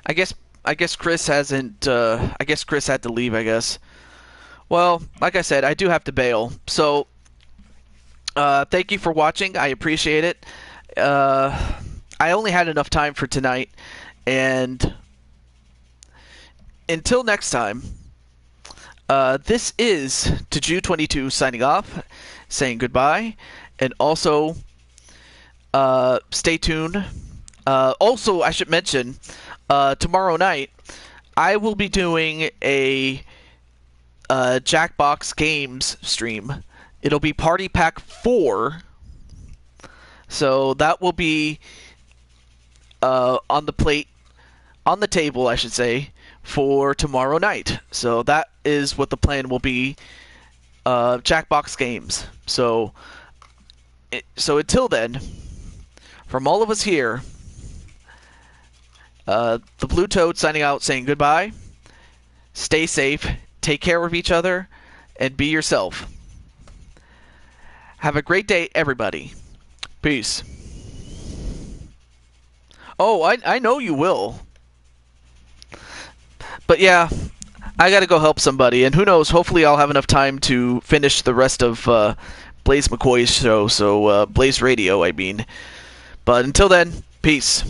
I guess Chris hasn't. I guess Chris had to leave. I guess. Well, like I said, I do have to bail. So, thank you for watching. I appreciate it. I only had enough time for tonight, and until next time, this is Taju22 signing off, saying goodbye, and also stay tuned. Also, I should mention, tomorrow night, I will be doing a Jackbox Games stream. It'll be Party Pack 4, so that will be on the table, I should say, for tomorrow night. So that is what the plan will be. Jackbox Games. So until then, from all of us here, the Blue Toad signing out, saying goodbye. Stay safe, take care of each other, and be yourself. Have a great day, everybody. Peace. Oh, I know you will. But yeah, I gotta go help somebody, and who knows, hopefully I'll have enough time to finish the rest of Blaze McCoy's show, so Blaze Radio, I mean. But until then, peace.